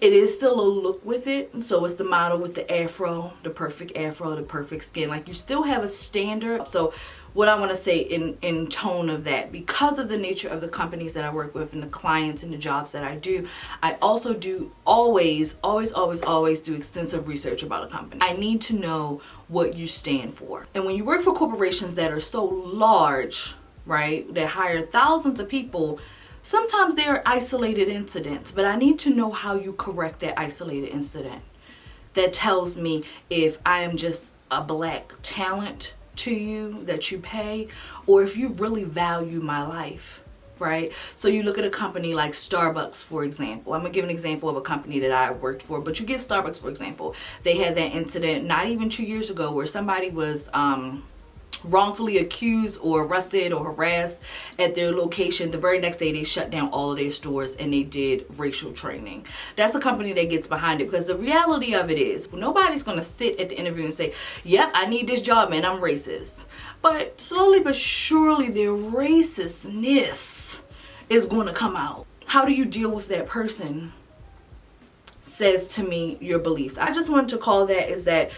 [SPEAKER 1] It is still a look with it. So it's the model with the afro, the perfect skin. Like you still have a standard. So what I want to say in tone of that, because of the nature of the companies that I work with and the clients and the jobs that I do, I also do always do extensive research about a company. I need to know what you stand for. And when you work for corporations that are so large, right, that hire thousands of people, sometimes they are isolated incidents, but I need to know how you correct that isolated incident. That tells me if I am just a black talent to you that you pay, or if you really value my life right? So you look at a company like Starbucks, for example. I'm gonna give an example of a company that I worked for, but you give Starbucks, for example. They had that incident not even 2 years ago where somebody was wrongfully accused or arrested or harassed at their location. The very next day they shut down all of their stores and they did racial training. That's a company that gets behind it, because the reality of it is nobody's going to sit at the interview and say, yep, I need this job, man, I'm racist. But slowly but surely their racistness is going to come out. How do you deal with that person says to me your beliefs. I just wanted to call that is that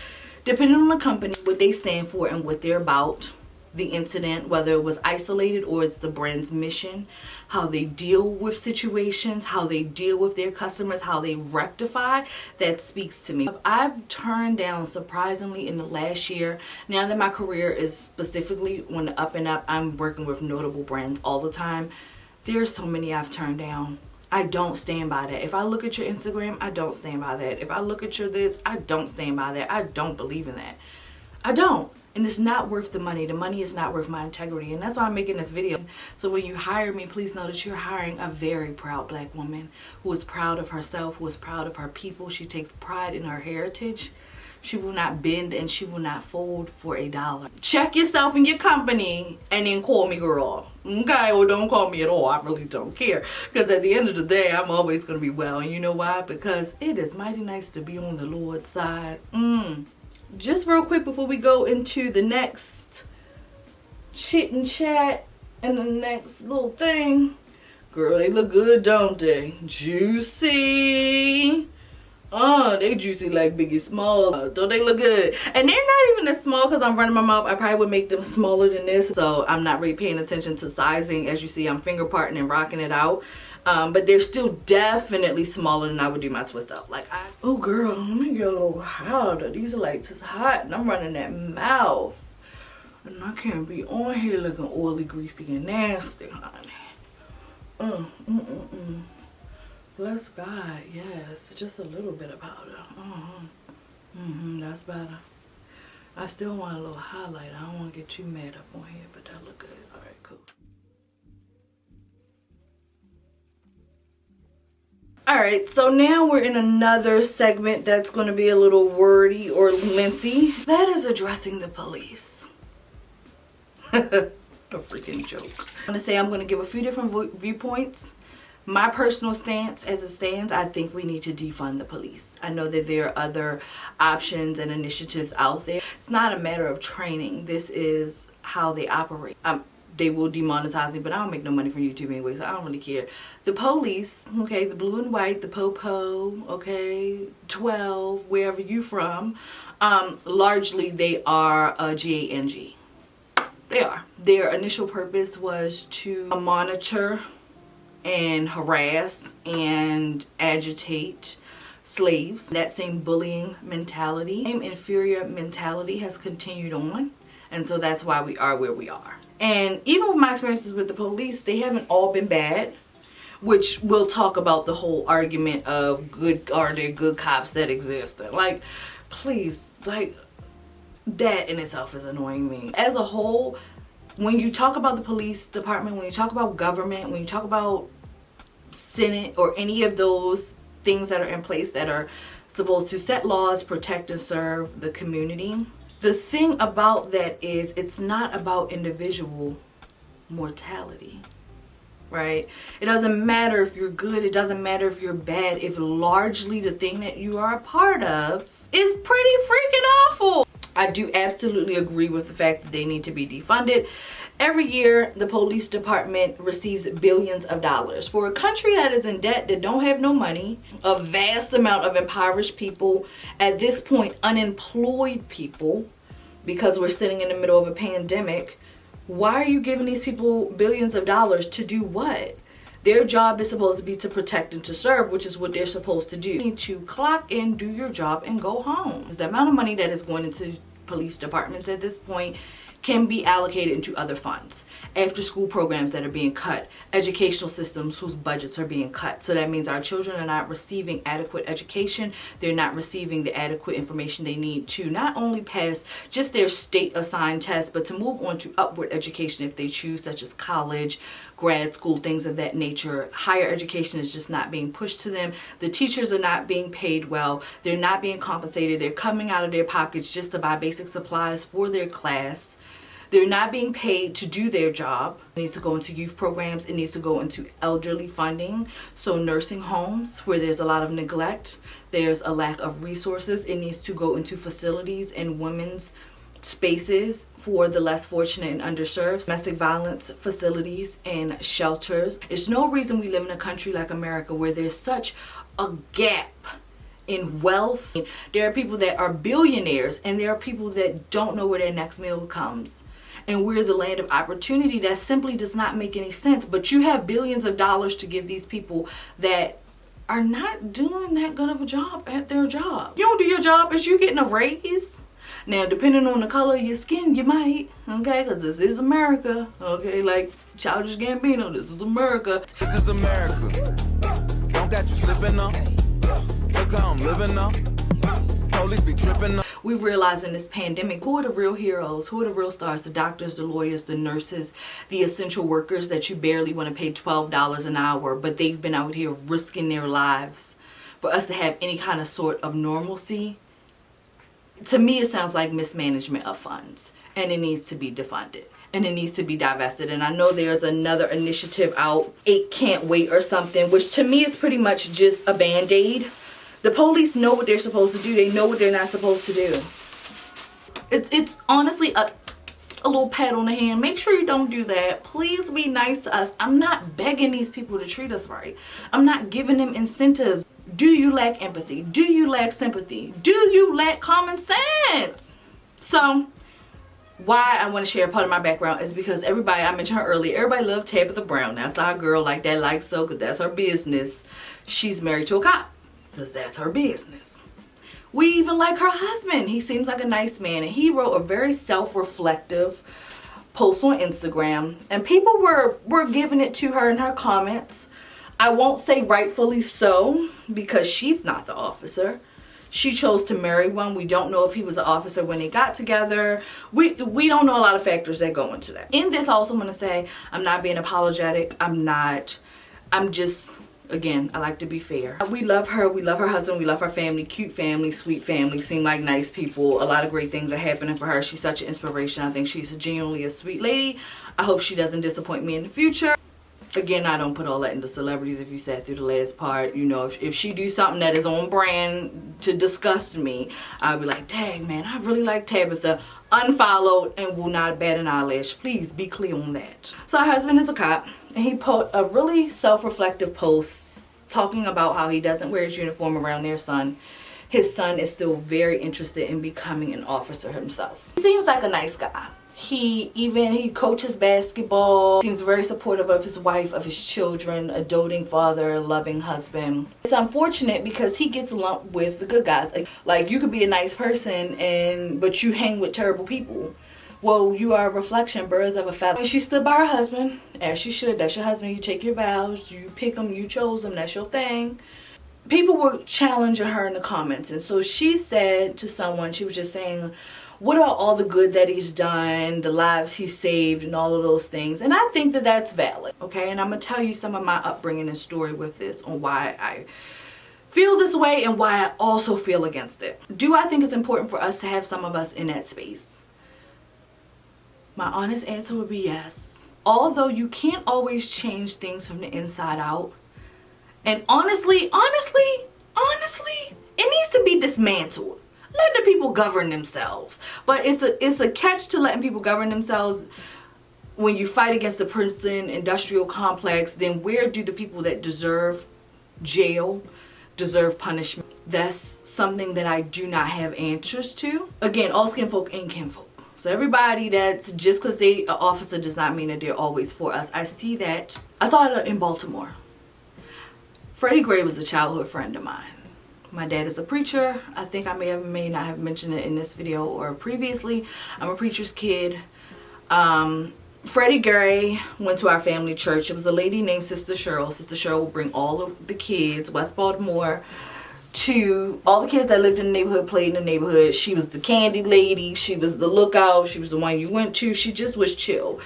[SPEAKER 1] depending on the company, what they stand for and what they're about, the incident, whether it was isolated or it's the brand's mission, how they deal with situations, how they deal with their customers, how they rectify, that speaks to me. I've turned down, surprisingly, in the last year, now that my career is specifically on the up and up, I'm working with notable brands all the time. There's so many I've turned down. I don't stand by that. If I look at your Instagram, I don't stand by that. If I look at your this, I don't stand by that. I don't believe in that. I don't. And it's not worth the money. The money is not worth my integrity. And that's why I'm making this video. So when you hire me, please know that you're hiring a very proud black woman who is proud of herself, who is proud of her people. She takes pride in her heritage. She will not bend and she will not fold for $1. Check yourself and your company and then call me girl. Okay, or don't call me at all. I really don't care. Because at the end of the day, I'm always going to be well. And you know why? Because it is mighty nice to be on the Lord's side. Just real quick before we go into the next chit and chat and the next little thing. Girl, they look good, don't they? Juicy. Oh, they juicy like Biggie Smalls. Don't they look good? And they're not even that small because I'm running my mouth. I probably would make them smaller than this. So I'm not really paying attention to sizing. As you see, I'm finger parting and rocking it out. But they're still definitely smaller than I would do my twist up. Oh girl, let me get a little hotter. These are like just hot and I'm running that mouth. And I can't be on here looking oily, greasy, and nasty, honey. Bless God, yes, just a little bit of powder. That's better. I still want a little highlight. I don't want to get too mad up on here, but that look good. All right, cool. All right, so now we're in another segment that's going to be a little wordy or lengthy. That is addressing the police. A freaking joke. I'm going to give a few different viewpoints. My personal stance, as it stands, I think we need to defund the police. I know that there are other options and initiatives out there. It's not a matter of training. This is how they operate. They will demonetize me, but I don't make no money from YouTube anyway, so I don't really care. The police, okay, the blue and white, the po-po, okay, 12, wherever you from, largely they are GANG. They are. Their initial purpose was to monitor and harass and agitate slaves. That same bullying mentality, same inferior mentality has continued on, and so that's why we are where we are. And even with my experiences with the police, they haven't all been bad, which we'll talk about the whole argument of are there good cops that exist. Like, please, like, that in itself is annoying me. As a whole, when you talk about the police department, when you talk about government, when you talk about Senate or any of those things that are in place that are supposed to set laws, protect and serve the community, the thing about that is it's not about individual mortality, right? It doesn't matter if you're good, it doesn't matter if you're bad, if largely the thing that you are a part of is pretty freaking awful. I do absolutely agree with the fact that they need to be defunded. Every year, the police department receives billions of dollars. For a country that is in debt, that don't have no money, a vast amount of impoverished people, at this point, unemployed people, because we're sitting in the middle of a pandemic, why are you giving these people billions of dollars to do what? Their job is supposed to be to protect and to serve, which is what they're supposed to do. You need to clock in, do your job, and go home. The amount of money that is going into police departments at this point can be allocated into other funds. After school programs that are being cut, educational systems whose budgets are being cut. So that means our children are not receiving adequate education. They're not receiving the adequate information they need to not only pass just their state assigned tests, but to move on to upward education if they choose, such as college, grad school, things of that nature. Higher education is just not being pushed to them. The teachers are not being paid well. They're not being compensated. They're coming out of their pockets just to buy basic supplies for their class. They're not being paid to do their job. It needs to go into youth programs. It needs to go into elderly funding. So nursing homes where there's a lot of neglect, there's a lack of resources. It needs to go into facilities and women's spaces for the less fortunate and underserved, domestic violence facilities and shelters. There's no reason we live in a country like America where there's such a gap in wealth. There are people that are billionaires and there are people that don't know where their next meal comes. And we're the land of opportunity. That simply does not make any sense. But you have billions of dollars to give these people that are not doing that good of a job at their job. You don't do your job, is you getting a raise? Now, depending on the color of your skin, you might, okay? Because this is America, okay? Like Childish Gambino, this is America.
[SPEAKER 4] This is America. Don't got you slipping up. Look how I'm living up. Police be tripping up.
[SPEAKER 1] We've realized in this pandemic, who are the real heroes? Who are the real stars? The doctors, the lawyers, the nurses, the essential workers that you barely want to pay $12 an hour, but they've been out here risking their lives for us to have any kind of sort of normalcy. To me, it sounds like mismanagement of funds, and it needs to be defunded, and it needs to be divested. And I know there's another initiative out, 8 Can't Wait or something, which to me is pretty much just a band-aid. The police know what they're supposed to do. They know what they're not supposed to do. It's honestly a little pat on the hand. Make sure you don't do that. Please be nice to us. I'm not begging these people to treat us right. I'm not giving them incentives. Do you lack empathy? Do you lack sympathy? Do you lack common sense? So, why I want to share part of my background is because everybody, I mentioned her earlier, everybody loved Tabitha Brown. That's our girl, like that, like so, because that's her business. She's married to a cop, because that's her business. We even like her husband. He seems like a nice man, and he wrote a very self-reflective post on Instagram, and people were giving it to her in her comments. I won't say rightfully so, because she's not the officer. She chose to marry one. We don't know if he was an officer when they got together. We don't know a lot of factors that go into that. In this, I also want to say, I'm not being apologetic. I'm just, again, I like to be fair. We love her. We love her husband. We love her family. Cute family, sweet family. Seem like nice people. A lot of great things are happening for her. She's such an inspiration. I think she's genuinely a sweet lady. I hope she doesn't disappoint me in the future. Again, I don't put all that into celebrities. If you sat through the last part, you know, if she do something that is on brand to disgust me, I'll be like, dang, man, I really like Tabitha. Unfollowed and will not bat an eyelash. Please be clear on that. So her husband is a cop, and he put a really self-reflective post talking about how he doesn't wear his uniform around their son. His son is still very interested in becoming an officer himself. He seems like a nice guy. He coaches basketball, seems very supportive of his wife, of his children, a doting father, a loving husband. It's unfortunate because he gets lumped with the good guys. Like you could be a nice person but you hang with terrible people. Well, you are a reflection, birds of a feather. And she stood by her husband, as she should. That's your husband. You take your vows, you pick them, you chose them, that's your thing. People were challenging her in the comments, and so she said to someone, she was just saying, what about all the good that he's done, the lives he saved, and all of those things? And I think that that's valid, okay? And I'm going to tell you some of my upbringing and story with this on why I feel this way and why I also feel against it. Do I think it's important for us to have some of us in that space? My honest answer would be yes. Although you can't always change things from the inside out. And honestly, it needs to be dismantled. Let the people govern themselves. But it's a catch to letting people govern themselves. When you fight against the prison industrial complex, then where do the people that deserve jail, deserve punishment? That's something that I do not have answers to. Again, all skin folk ain't kinfolk. So everybody that's just because they an officer does not mean that they're always for us. I see that. I saw it in Baltimore. Freddie Gray was a childhood friend of mine. My dad is a preacher. I think I may not have mentioned it in this video or previously. I'm a preacher's kid. Freddie Gray went to our family church. It was a lady named Sister Cheryl. Sister Cheryl would bring all of the kids, West Baltimore, to all the kids that lived in the neighborhood, played in the neighborhood. She was the candy lady. She was the lookout. She was the one you went to. She just was chill.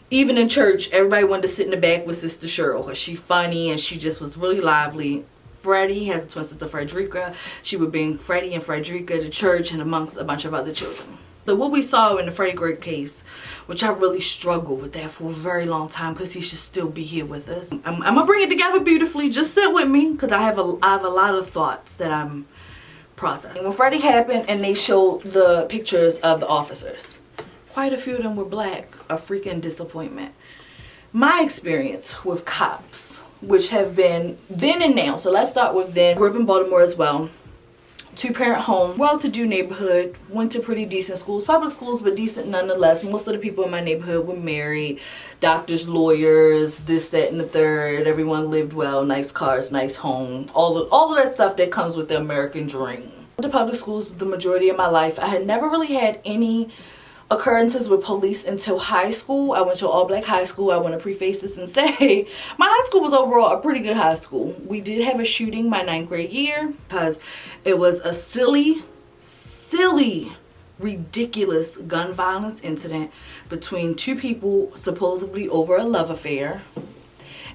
[SPEAKER 1] Even in church, everybody wanted to sit in the back with Sister Cheryl because she's funny and she just was really lively. Freddie has a twin sister, Frederica. She would bring Freddie and Frederica to church and amongst a bunch of other children. So what we saw in the Freddie Gray case, which I really struggled with that for a very long time because he should still be here with us. I'm going to bring it together beautifully. Just sit with me because I have a lot of thoughts that I'm processing. When Freddie happened and they showed the pictures of the officers, quite a few of them were black. A freaking disappointment. My experience with cops, which have been then and now. So let's start with then. Grew up in Baltimore as well. Two-parent home, well-to-do neighborhood, went to pretty decent schools, public schools, but decent nonetheless. Most of the people in my neighborhood were married, doctors, lawyers, this, that, and the third. Everyone lived well, nice cars, nice home, all of that stuff that comes with the American dream. Went to public schools the majority of my life. I had never really had any occurrences with police until high school. I went to all-black high school. I want to preface this and say my high school was overall a pretty good high school. We did have a shooting my 9th grade year because it was a silly, ridiculous gun violence incident between two people supposedly over a love affair,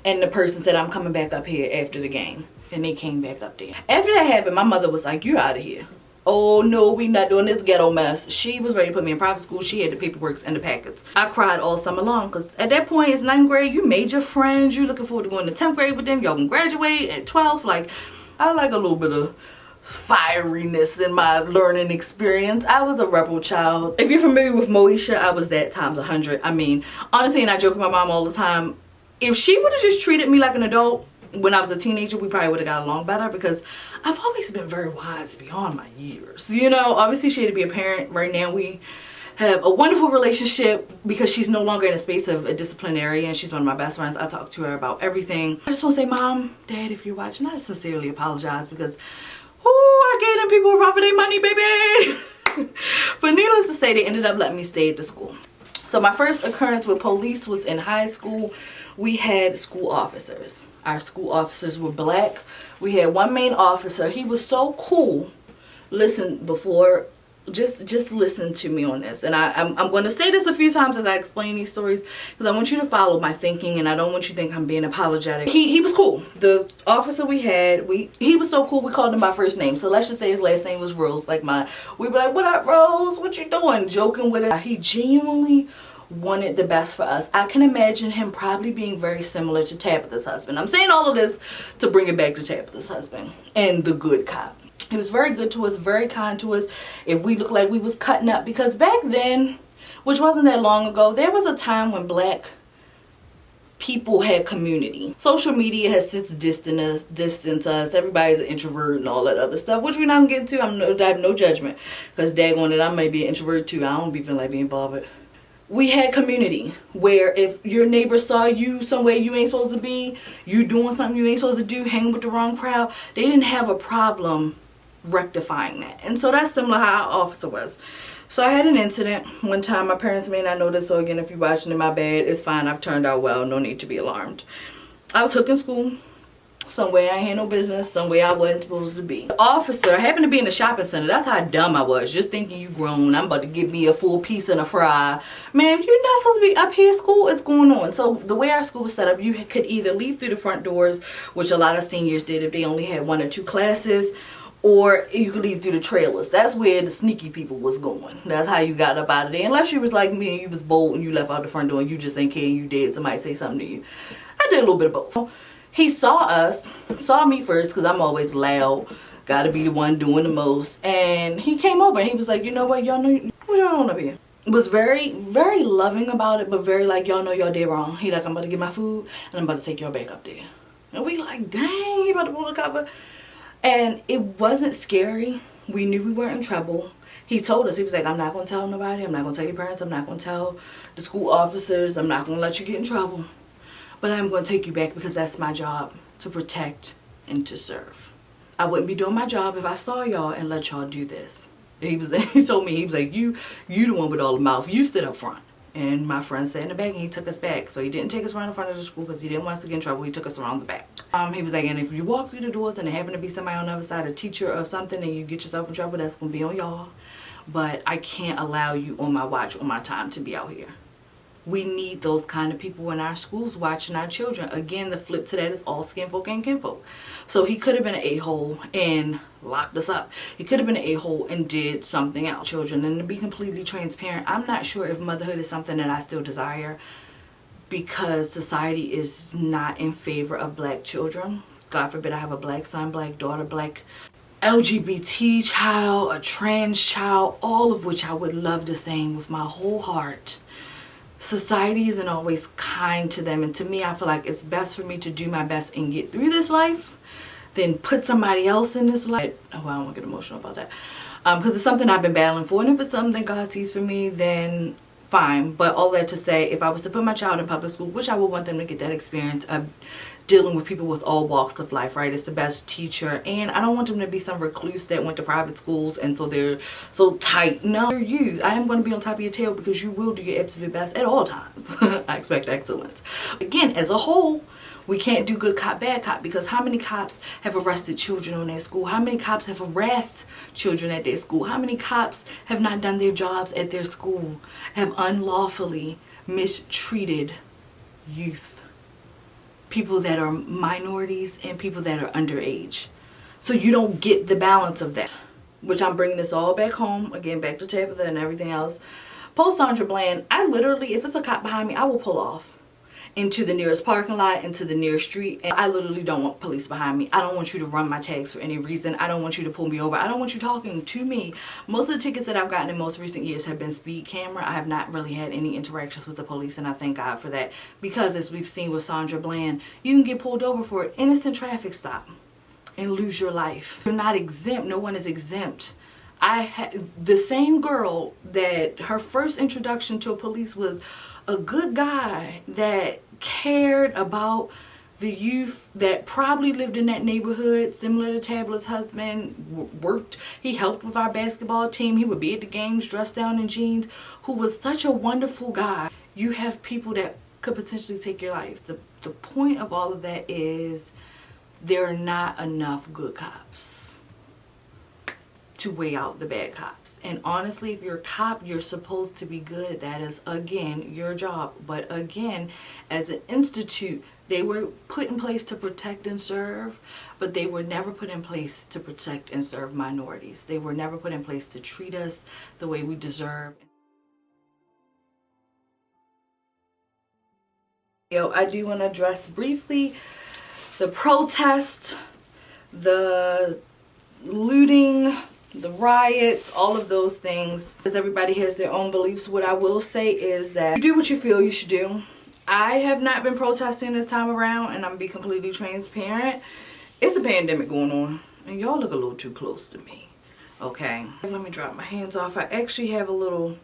[SPEAKER 1] and the person said, I'm coming back up here after the game, and they came back up there. After that happened, my mother was like, you're out of here. Oh no, we not doing this ghetto mess. She was ready to put me in private school. She had the paperwork and the packets. I cried all summer long because at that point it's 9th grade. You made your friends. You looking forward to going to 10th grade with them. Y'all can graduate at 12th. Like, I like a little bit of fieriness in my learning experience. I was a rebel child. If you're familiar with Moesha, I was that times 100. I mean, honestly, and I joke with my mom all the time, if she would have just treated me like an adult when I was a teenager, we probably would have got along better because I've always been very wise beyond my years. You know, obviously she had to be a parent. Right now we have a wonderful relationship because she's no longer in a space of a disciplinary and she's one of my best friends. I talk to her about everything. I just want to say, Mom, Dad, if you're watching, I sincerely apologize because, I gave them people a run for their money, baby. But needless to say, they ended up letting me stay at the school. So my first occurrence with police was in high school. We had school officers. Our school officers were black. We had one main officer. He was so cool. Listen, just listen to me on this. And I'm going to say this a few times as I explain these stories because I want you to follow my thinking and I don't want you to think I'm being apologetic. He was cool. The officer we had, he was so cool we called him by first name. So let's just say his last name was Rose, like mine. We were like, what up, Rose? What you doing? Joking with it. He genuinely wanted the best for us. I can imagine him probably being very similar to Tabitha's husband. I'm saying all of this to bring it back to Tabitha's husband and the good cop. He was very good to us, very kind to us. If we looked like we was cutting up, because back then, which wasn't that long ago, there was a time when black people had community. Social media has since distanced us. Everybody's an introvert and all that other stuff, which we're not getting to. I have no judgment because daggone it, I may be an introvert too. I don't be feeling like being bothered. We had community where if your neighbor saw you somewhere you ain't supposed to be, you doing something you ain't supposed to do, hanging with the wrong crowd, they didn't have a problem rectifying that. And so that's similar how our officer was. So I had an incident one time. My parents may not know this, so again, if you're watching it, my bad. It's fine. I've turned out well. No need to be alarmed. I was hooking school. Somewhere I had no business, somewhere I wasn't supposed to be. The officer happened to be in the shopping center. That's how dumb I was. Just thinking you grown. I'm about to give me a full piece and a fry. Man, you're not supposed to be up here. School is going on. So the way our school was set up, you could either leave through the front doors, which a lot of seniors did if they only had 1 or 2 classes, or you could leave through the trailers. That's where the sneaky people was going. That's how you got up out of there. Unless you was like me and you was bold and you left out the front door and you just ain't care, you did. Somebody say something to you. I did a little bit of both. He saw me first because I'm always loud. Gotta be the one doing the most. And he came over and he was like, you know what, y'all know, what y'all doing up here? Was very, very loving about it, but very like, y'all know y'all did wrong. He like, I'm about to get my food and I'm about to take y'all back up there. And we like, dang, he about to pull the cover. And it wasn't scary. We knew we weren't in trouble. He told us, he was like, I'm not going to tell nobody. I'm not going to tell your parents. I'm not going to tell the school officers. I'm not going to let you get in trouble. But I'm going to take you back because that's my job, to protect and to serve. I wouldn't be doing my job if I saw y'all and let y'all do this. He told me, he was like, you the one with all the mouth. You sit up front. And my friend sat in the back and he took us back. So he didn't take us around the front of the school because he didn't want us to get in trouble. He took us around the back. He was like, and if you walk through the doors and there happen to be somebody on the other side, a teacher or something, and you get yourself in trouble, that's going to be on y'all. But I can't allow you on my watch, on my time, to be out here. We need those kind of people in our schools watching our children. Again, the flip to that is all skinfolk and kinfolk. So he could have been an a-hole and locked us up. He could have been an a-hole and did something else. Children, and to be completely transparent, I'm not sure if motherhood is something that I still desire, because society is not in favor of black children. God forbid I have a black son, black daughter, black LGBT child, a trans child, all of which I would love the same with my whole heart. Society isn't always kind to them, and to me, I feel like it's best for me to do my best and get through this life than put somebody else in this life. Oh, I don't want to get emotional about that, because it's something I've been battling for, and if it's something that God sees for me, then fine. But all that to say, if I was to put my child in public school, which I would want them to get that experience of dealing with people with all walks of life, right? It's the best teacher, and I don't want them to be some recluse that went to private schools and so they're so tight. No, you. I am going to be on top of your tail because you will do your absolute best at all times. I expect excellence. Again, as a whole, we can't do good cop, bad cop, because how many cops have arrested children on their school? How many cops have harassed children at their school? How many cops have not done their jobs at their school, have unlawfully mistreated youth? People that are minorities and people that are underage. So you don't get the balance of that. Which I'm bringing this all back home. Again, back to Tabitha and everything else. Post Sandra Bland, I literally, if it's a cop behind me, I will pull off into the nearest parking lot, into the nearest street. And I literally don't want police behind me. I don't want you to run my tags for any reason. I don't want you to pull me over. I don't want you talking to me. Most of the tickets that I've gotten in most recent years have been speed camera. I have not really had any interactions with the police, and I thank God for that. Because as we've seen with Sandra Bland, you can get pulled over for an innocent traffic stop and lose your life. You're not exempt. No one is exempt. I had the same girl that her first introduction to police was a good guy that cared about the youth that probably lived in that neighborhood, similar to Tabitha's husband, worked. He helped with our basketball team. He would be at the games dressed down in jeans, who was such a wonderful guy. You have people that could potentially take your life. The point of all of that is there are not enough good cops to weigh out the bad cops. And honestly, if you're a cop, you're supposed to be good. That is, again, your job. But again, as an institute, they were put in place to protect and serve, but they were never put in place to protect and serve minorities. They were never put in place to treat us the way we deserve. I do want to address briefly the protest, the looting, the riots, all of those things. Because everybody has their own beliefs. What I will say is that you do what you feel you should do. I have not been protesting this time around, and I'm gonna be completely transparent. It's a pandemic going on, and y'all look a little too close to me. Okay, let me drop my hands off. I actually have a little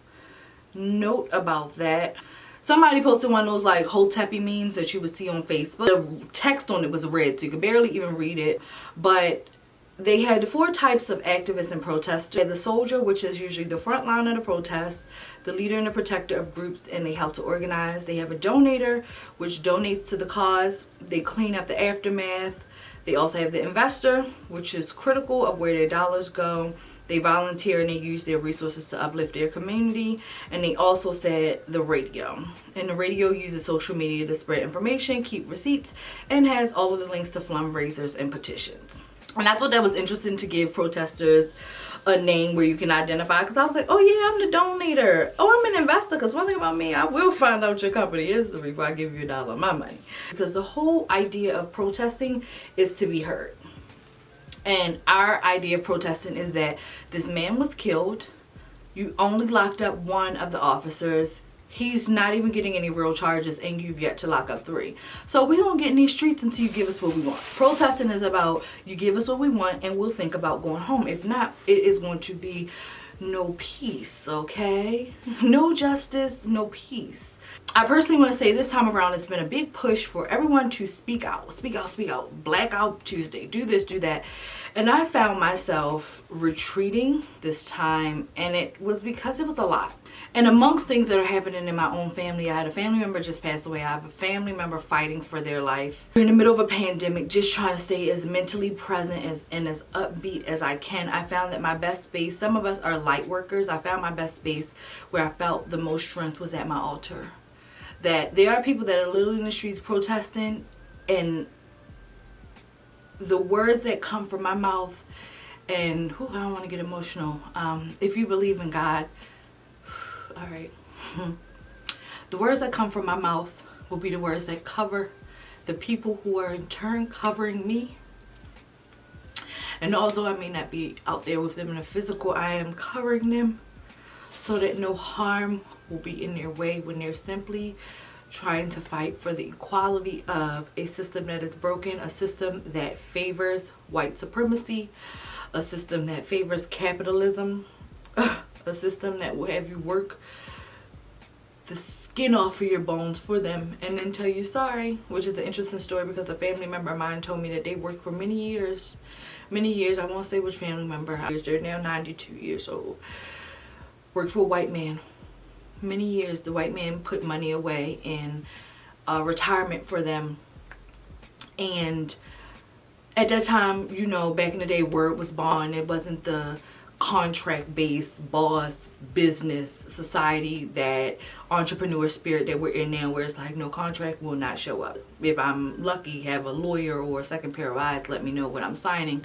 [SPEAKER 1] note about that. Somebody posted one of those like Hotepi memes that you would see on Facebook. The text on it was red, so you could barely even read it. But they had 4 types of activists and protesters. The soldier, which is usually the front line of the protest, the leader and the protector of groups, and they help to organize. They have a donator, which donates to the cause. They clean up the aftermath. They also have the investor, which is critical of where their dollars go. They volunteer and they use their resources to uplift their community. And they also said the radio. And the radio uses social media to spread information, keep receipts, and has all of the links to fundraisers and petitions. And I thought that was interesting to give protesters a name where you can identify, because I was like, oh yeah, I'm the donator. Oh, I'm an investor, because one thing about me, I will find out your company history before I give you $1 of my money. Because the whole idea of protesting is to be heard. And our idea of protesting is that this man was killed. You only locked up 1 of the officers. He's not even getting any real charges, and you've yet to lock up 3. So we don't get in these streets until you give us what we want. Protesting is about you give us what we want, and we'll think about going home. If not, it is going to be no peace, okay? No justice, no peace. I personally want to say this time around, it's been a big push for everyone to speak out, speak out, speak out. Blackout Tuesday, do this, do that. And I found myself retreating this time, and it was because it was a lot. And amongst things that are happening in my own family, I had a family member just pass away. I have a family member fighting for their life. We're in the middle of a pandemic, just trying to stay as mentally present and as upbeat as I can. I found that my best space, some of us are light workers, I found my best space where I felt the most strength was at my altar. That there are people that are literally in the streets protesting, and the words that come from my mouth, and I don't want to get emotional. If you believe in God, all right. The words that come from my mouth will be the words that cover the people who are in turn covering me. And although I may not be out there with them in the physical, I am covering them so that no harm will be in their way when they're simply trying to fight for the equality of a system that is broken, a system that favors white supremacy, a system that favors capitalism, a system that will have you work the skin off of your bones for them and then tell you sorry, which is an interesting story because a family member of mine told me that they worked for many years, I won't say which family member, they're now 92 years old, worked for a white man. Many years the white man put money away in retirement for them, and at that time, you know, back in the day, word was born. It wasn't the contract-based boss business society, that entrepreneur spirit that we're in now, where it's like no contract will not show up. If I'm lucky, have a lawyer or a second pair of eyes, let me know what I'm signing.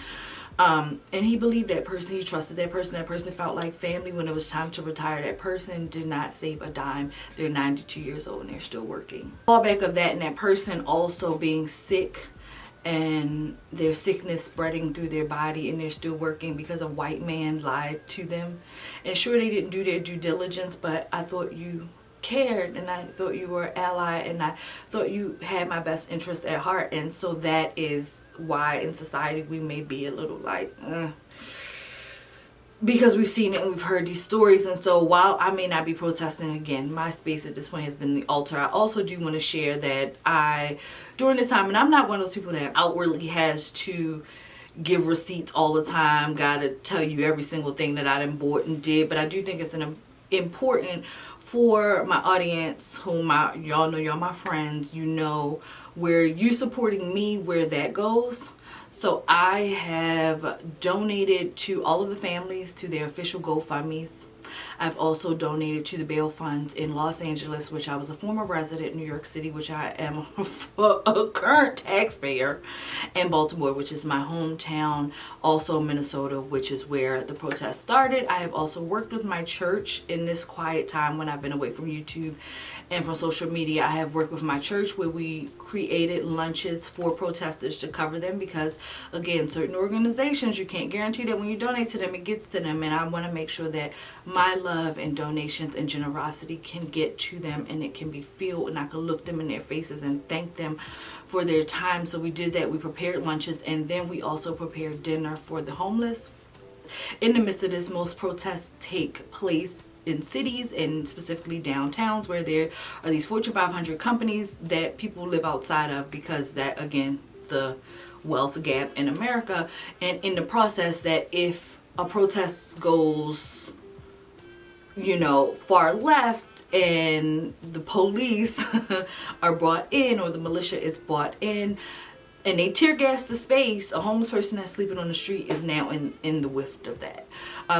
[SPEAKER 1] And he believed that person, he trusted that person felt like family. When it was time to retire, that person did not save a dime. They're 92 years old and they're still working. Fallback of that, and that person also being sick and their sickness spreading through their body, and they're still working because a white man lied to them. And sure, they didn't do their due diligence, but I thought you cared, and I thought you were an ally, and I thought you had my best interest at heart. And so that is why in society we may be a little like because we've seen it and we've heard these stories. And so while I may not be protesting, again, my space at this point has been the altar. I also do want to share that during this time, and I'm not one of those people that outwardly has to give receipts all the time, gotta tell you every single thing that I done bought and did, but I do think it's important for my audience, y'all know, y'all my friends, you know where you supporting me, where that goes. So I have donated to all of the families to their official GoFundMes. I've also donated to the bail funds in Los Angeles, which I was a former resident in New York City, which I am a current taxpayer, and Baltimore, which is my hometown, also Minnesota, which is where the protest started. I have also worked with my church in this quiet time when I've been away from YouTube and from social media. I have worked with my church where we created lunches for protesters to cover them, because again, certain organizations, you can't guarantee that when you donate to them it gets to them, and I want to make sure that my love and donations and generosity can get to them and it can be filled, and I can look them in their faces and thank them for their time. So we did that. We prepared lunches, and then we also prepared dinner for the homeless. In the midst of this, most protests take place in cities, and specifically downtowns, where there are these Fortune 500 companies that people live outside of, because that, again, the wealth gap in America. And in the process, that if a protest goes, you know, far left and the police are brought in, or the militia is brought in, and they tear gas the space, a homeless person that's sleeping on the street is now in the whiff of that.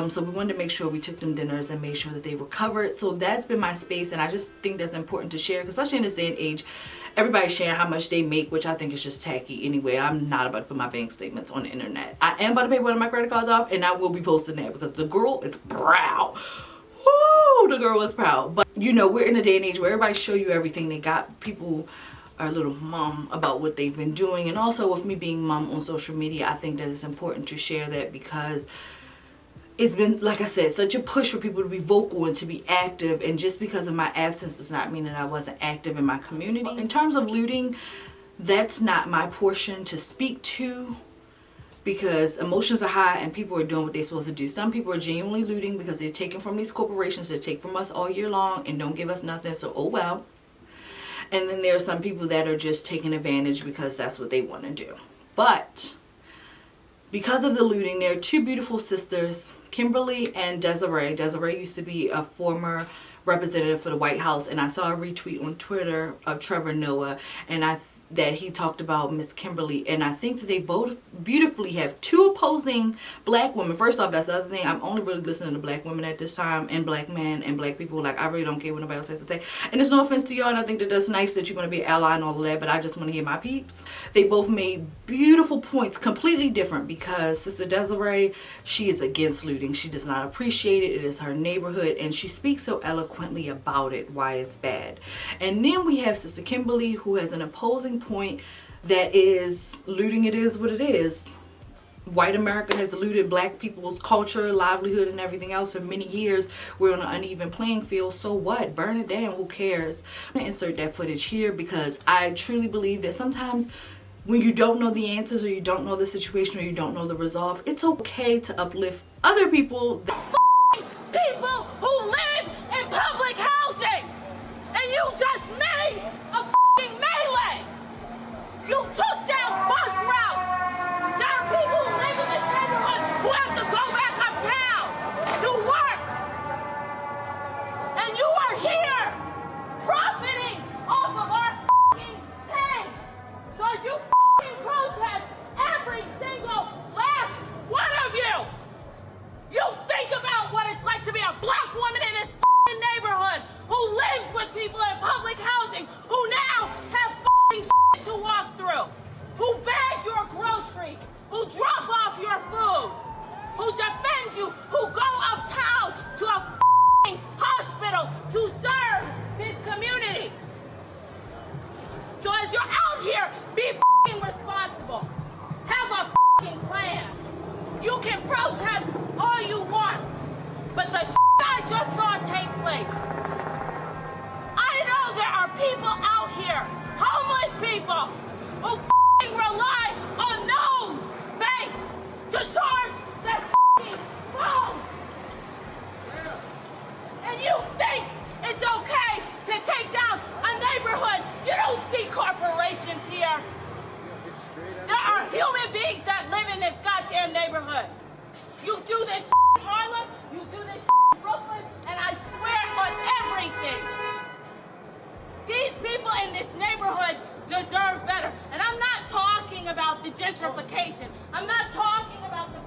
[SPEAKER 1] So we wanted to make sure we took them dinners and made sure that they were covered. So that's been my space, and I just think that's important to share, because especially in this day and age, everybody's sharing how much they make, which I think is just tacky anyway. I'm not about to put my bank statements on the internet. I am about to pay one of my credit cards off, and I will be posting that, because the girl is proud. Woo! The girl is proud. But you know, we're in a day and age where everybody show you everything they got. People are a little mum about what they've been doing, and also with me being mum on social media, I think that it's important to share that, because it's been, like I said, such a push for people to be vocal and to be active, and just because of my absence does not mean that I wasn't active in my community. In terms of looting, that's not my portion to speak to, because emotions are high and people are doing what they're supposed to do. Some people are genuinely looting because they're taking from these corporations that take from us all year long and don't give us nothing, so oh well. And then there are some people that are just taking advantage because that's what they want to do. But because of the looting, there are two beautiful sisters, Kimberly and Desiree. Desiree used to be a former representative for the White House, and I saw a retweet on Twitter of Trevor Noah, and that he talked about Miss Kimberly, and I think that they both beautifully have two opposing black women. First off, that's the other thing. I'm only really listening to black women at this time, and black men and black people. Like, I really don't care what nobody else has to say. And there's no offense to y'all, and I think that that's nice that you're going to be an ally and all of that, but I just want to hear my peeps. They both made beautiful points, completely different, because Sister Desiree, she is against looting. She does not appreciate it. It is her neighborhood, and she speaks so eloquently about it, why it's bad. And then we have Sister Kimberly, who has an opposing point that is looting. It is what it is. White America has looted black people's culture, livelihood, and everything else for many years. We're on an uneven playing field. So what? Burn it down. Who cares? I'm going to insert that footage here because I truly believe that sometimes when you don't know the answers, or you don't know the situation, or you don't know the resolve, it's okay to uplift other people.
[SPEAKER 5] People who live in public housing, and you just made a melee. You took down bus routes. There are people who live in this neighborhood who have to go back uptown to work. And you are here profiting off of our pain. So you protest, every single last one of you. You think about what it's like to be a black woman in this neighborhood who lives with people in public housing, who now has shit to walk through, who bag your groceries, who drop off your food, who defend you, who go uptown to a hospital to serve this community. So as you're out here, be responsible. Have a plan. You can protest all you want, but the I just saw take place. I know there are people out here, homeless people, who rely on those banks to charge their phone. And you think it's okay to take down a neighborhood? You don't see corporations here. There are human beings that live in this goddamn neighborhood. You do this in Harlem, you do this in Brooklyn, and I swear on everything. These people in this neighborhood deserve better. And I'm not talking about the gentrification. I'm not talking about the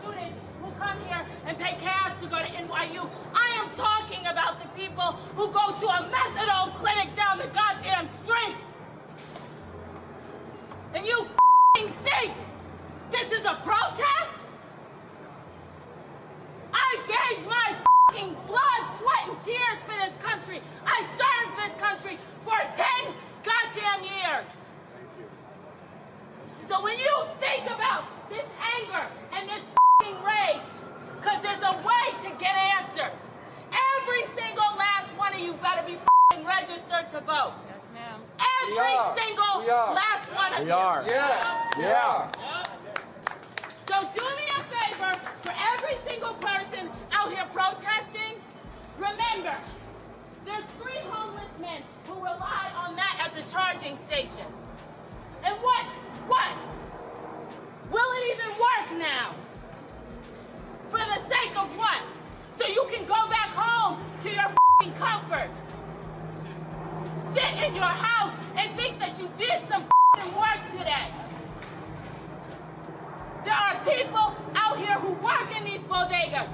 [SPEAKER 5] students who come here and pay cash to go to NYU. I am talking about the people who go to a methadone clinic down the goddamn street. And you think this is a protest? I gave my blood, sweat, and tears for this country. I served this country for 10 goddamn years. So when you think about this anger and this rage, because there's a way to get answers. Every single last one of you better be registered to vote. Yes, ma'am. Every single last one of you. We are. Yeah. So do me a favor, for every single person out here protesting, remember, there's 3 homeless men who rely on that as a charging station. And what? Will it even work now? For the sake of what? So you can go back home to your comforts. Sit in your house and think that you did some work today. There are people out here who work in these bodegas,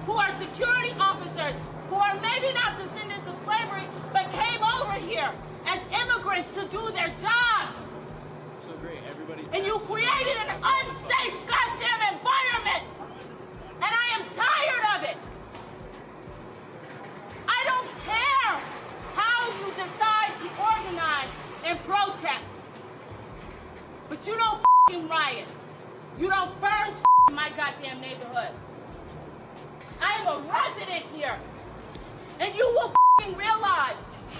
[SPEAKER 5] who are security officers, who are maybe not descendants of slavery, but came over here as immigrants to do their jobs. So great, everybody's. And you created an unsafe goddamn environment. And I am tired of it. I don't care how you decide to organize and protest, but you don't riot. You don't burn in my goddamn neighborhood. I am a resident here. And you will realize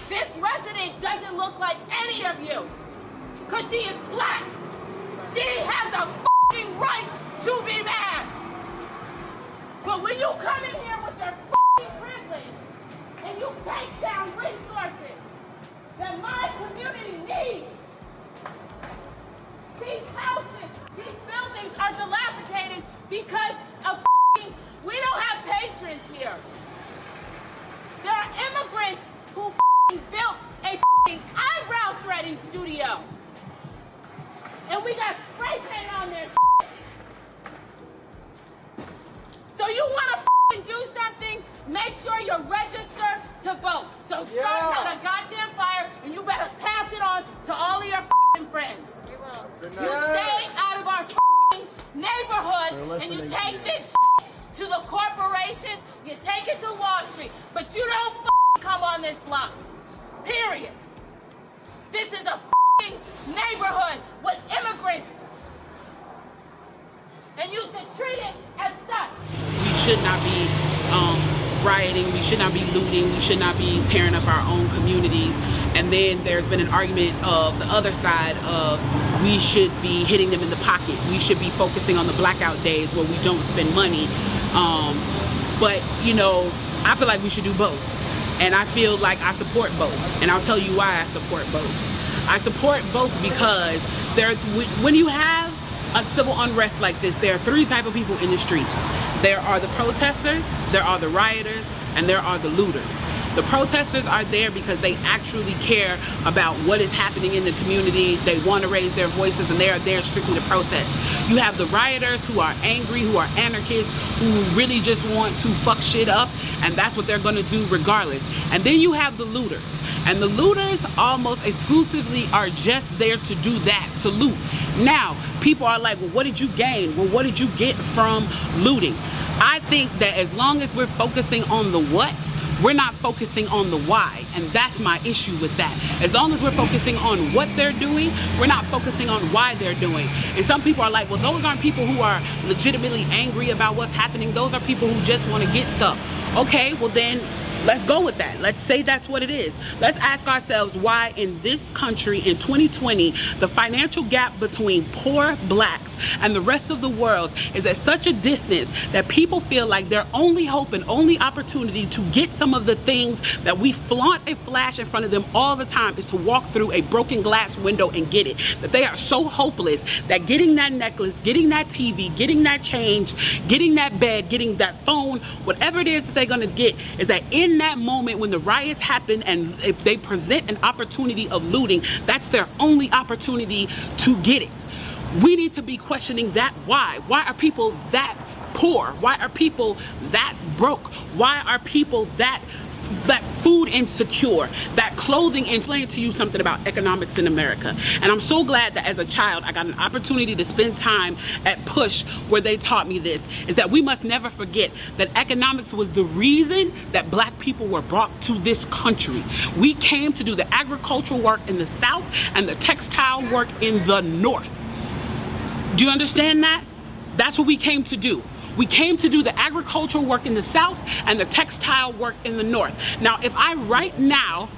[SPEAKER 5] this resident doesn't look like any of you. Because she is black. She has a right to be mad. But when you come in here with your privilege and you take down resources, that my community needs. These houses, these buildings are dilapidated because of we don't have patrons here. There are immigrants who built a eyebrow threading studio. And we got spray paint on their So you want to do something? Make sure you're registered to vote. So start a goddamn fire, and you better pass it on to all of your friends. You stay out of our neighborhoods, and you take this to the corporations. You take it to Wall Street, but you don't come on this block. Period. This is a neighborhood with immigrants, and you should treat it as such.
[SPEAKER 6] We should not be rioting, we should not be looting, we should not be tearing up our own communities. And then there's been an argument of the other side of we should be hitting them in the pocket. We should be focusing on the blackout days where we don't spend money. But you know, I feel like we should do both. And I feel like I support both. And I'll tell you why I support both. I support both because when you have a civil unrest like this, there are three types of people in the streets. There are the protesters, there are the rioters, and there are the looters. The protesters are there because they actually care about what is happening in the community. They want to raise their voices, and they are there strictly to protest. You have the rioters who are angry, who are anarchists, who really just want to fuck shit up, and that's what they're going to do regardless. And then you have the looters. And the looters almost exclusively are just there to do that, to loot. Now, people are like, well, what did you gain? Well, what did you get from looting? I think that as long as we're focusing on the what, we're not focusing on the why, and that's my issue with that. As long as we're focusing on what they're doing, we're not focusing on why they're doing. And some people are like, well, those aren't people who are legitimately angry about what's happening. Those are people who just want to get stuff. Okay, well then, let's go with that. Let's say that's what it is. Let's ask ourselves why in this country in 2020, the financial gap between poor blacks and the rest of the world is at such a distance that people feel like their only hope and only opportunity to get some of the things that we flaunt and flash in front of them all the time is to walk through a broken glass window and get it. That they are so hopeless that getting that necklace, getting that TV, getting that change, getting that bed, getting that phone, whatever it is that they're gonna get, is that in that moment when the riots happen and if they present an opportunity of looting, that's their only opportunity to get it. We need to be questioning that why. Why are people that poor? Why are people that broke? Why are people that food insecure, that clothing insecure? Explain to you something about economics in America. And I'm so glad that as a child I got an opportunity to spend time at Push where they taught me this, is that we must never forget that economics was the reason that black people were brought to this country. We came to do the agricultural work in the South and the textile work in the North. Do you understand that? That's what we came to do. We came to do the agricultural work in the South and the textile work in the North. Now, if I right now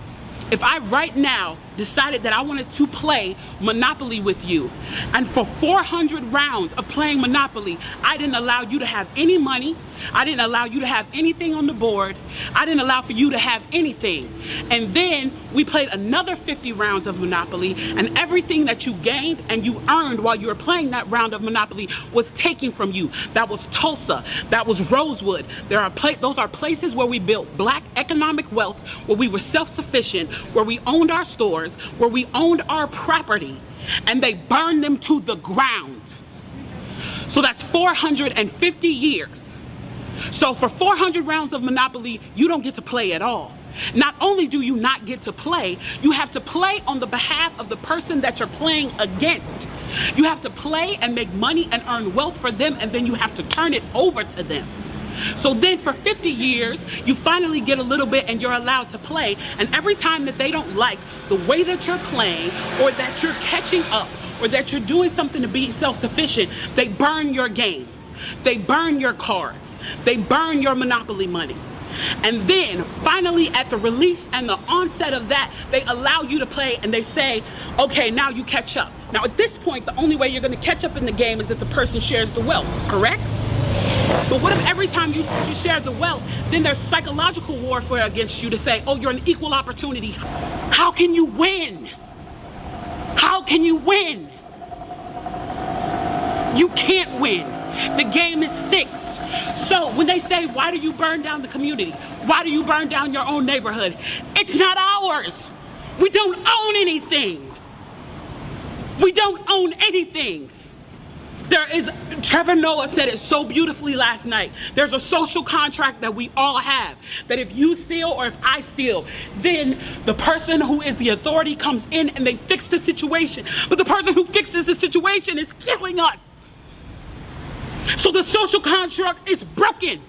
[SPEAKER 6] decided that I wanted to play Monopoly with you, and for 400 rounds of playing Monopoly, I didn't allow you to have any money, I didn't allow you to have anything on the board, I didn't allow for you to have anything. And then we played another 50 rounds of Monopoly, and everything that you gained and you earned while you were playing that round of Monopoly was taken from you. That was Tulsa, that was Rosewood. Those are places where we built black economic wealth, where we were self-sufficient, where we owned our stores, where we owned our property, and they burned them to the ground. So that's 450 years. So for 400 rounds of Monopoly, you don't get to play at all. Not only do you not get to play, you have to play on the behalf of the person that you're playing against. You have to play and make money and earn wealth for them, and then you have to turn it over to them. So then for 50 years, you finally get a little bit and you're allowed to play. And every time that they don't like the way that you're playing, or that you're catching up, or that you're doing something to be self-sufficient, they burn your game. They burn your cards. They burn your Monopoly money. And then finally at the release and the onset of that, they allow you to play and they say, okay, now you catch up. Now at this point, the only way you're going to catch up in the game is if the person shares the wealth, correct? But what if every time you share the wealth, then there's psychological warfare against you to say, oh, you're an equal opportunity. How can you win? How can you win? You can't win. The game is fixed. So when they say, why do you burn down the community? Why do you burn down your own neighborhood? It's not ours. We don't own anything. We don't own anything. Trevor Noah said it so beautifully last night. There's a social contract that we all have. That if you steal or if I steal, then the person who is the authority comes in and they fix the situation. But the person who fixes the situation is killing us. So the social contract is broken.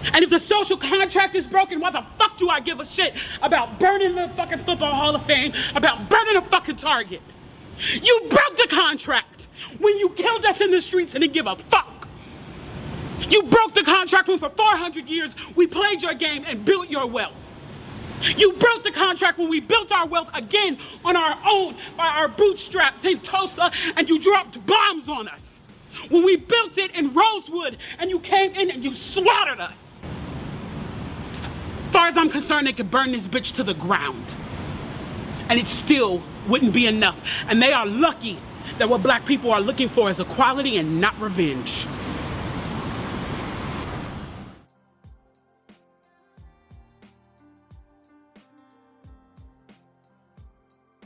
[SPEAKER 6] And if the social contract is broken, why the fuck do I give a shit about burning the fucking Football Hall of Fame, about burning a fucking Target? You broke the contract when you killed us in the streets and didn't give a fuck. You broke the contract when for 400 years we played your game and built your wealth. You broke the contract when we built our wealth again on our own by our bootstraps in Tulsa and you dropped bombs on us. When we built it in Rosewood and you came in and you slaughtered us. As far as I'm concerned, they could burn this bitch to the ground. And it still wouldn't be enough. And they are lucky that what black people are looking for is equality and not revenge.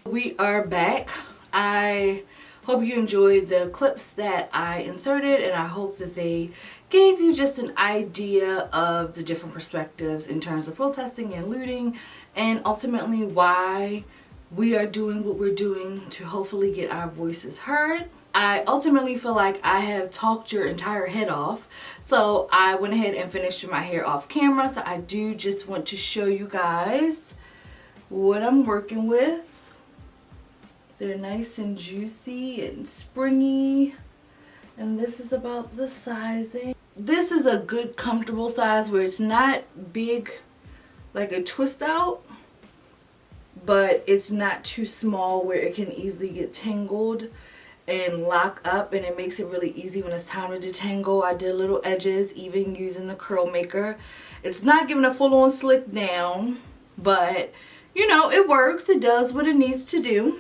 [SPEAKER 1] We are back. I hope you enjoyed the clips that I inserted, and I hope that they gave you just an idea of the different perspectives in terms of protesting and looting, and ultimately why we are doing what we're doing to hopefully get our voices heard. I ultimately feel like I have talked your entire head off, so I went ahead and finished my hair off camera. So I do just want to show you guys what I'm working with. They're nice and juicy and springy, and this is about the sizing. This is a good comfortable size where it's not big like a twist out, but it's not too small where it can easily get tangled and lock up, and it makes it really easy when it's time to detangle. I did little edges even using the curl maker. It's not giving a full-on slick down, but you know, it works. It does what it needs to do.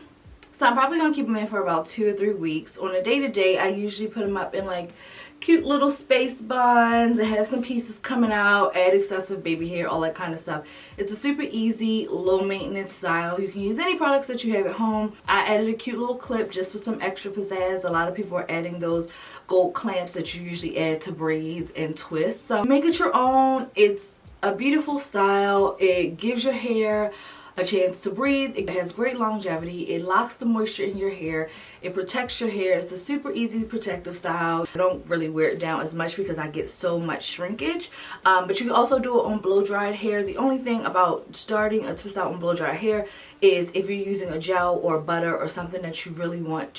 [SPEAKER 1] So I'm probably going to keep them in for about 2 or 3 weeks. On a day-to-day, I usually put them up in like cute little space buns and have some pieces coming out, add excessive baby hair, all that kind of stuff. It's a super easy, low maintenance style. You can use any products that you have at home. I added a cute little clip just for some extra pizzazz. A lot of people are adding those gold clamps that you usually add to braids and twists. So make it your own. It's a beautiful style. It gives your hair a chance to breathe. It has great longevity. It locks the moisture in your hair. It protects your hair. It's a super easy protective style. I don't really wear it down as much because I get so much shrinkage, but you can also do it on blow dried hair. The only thing about starting a twist out on blow dried hair is if you're using a gel or butter or something that you really want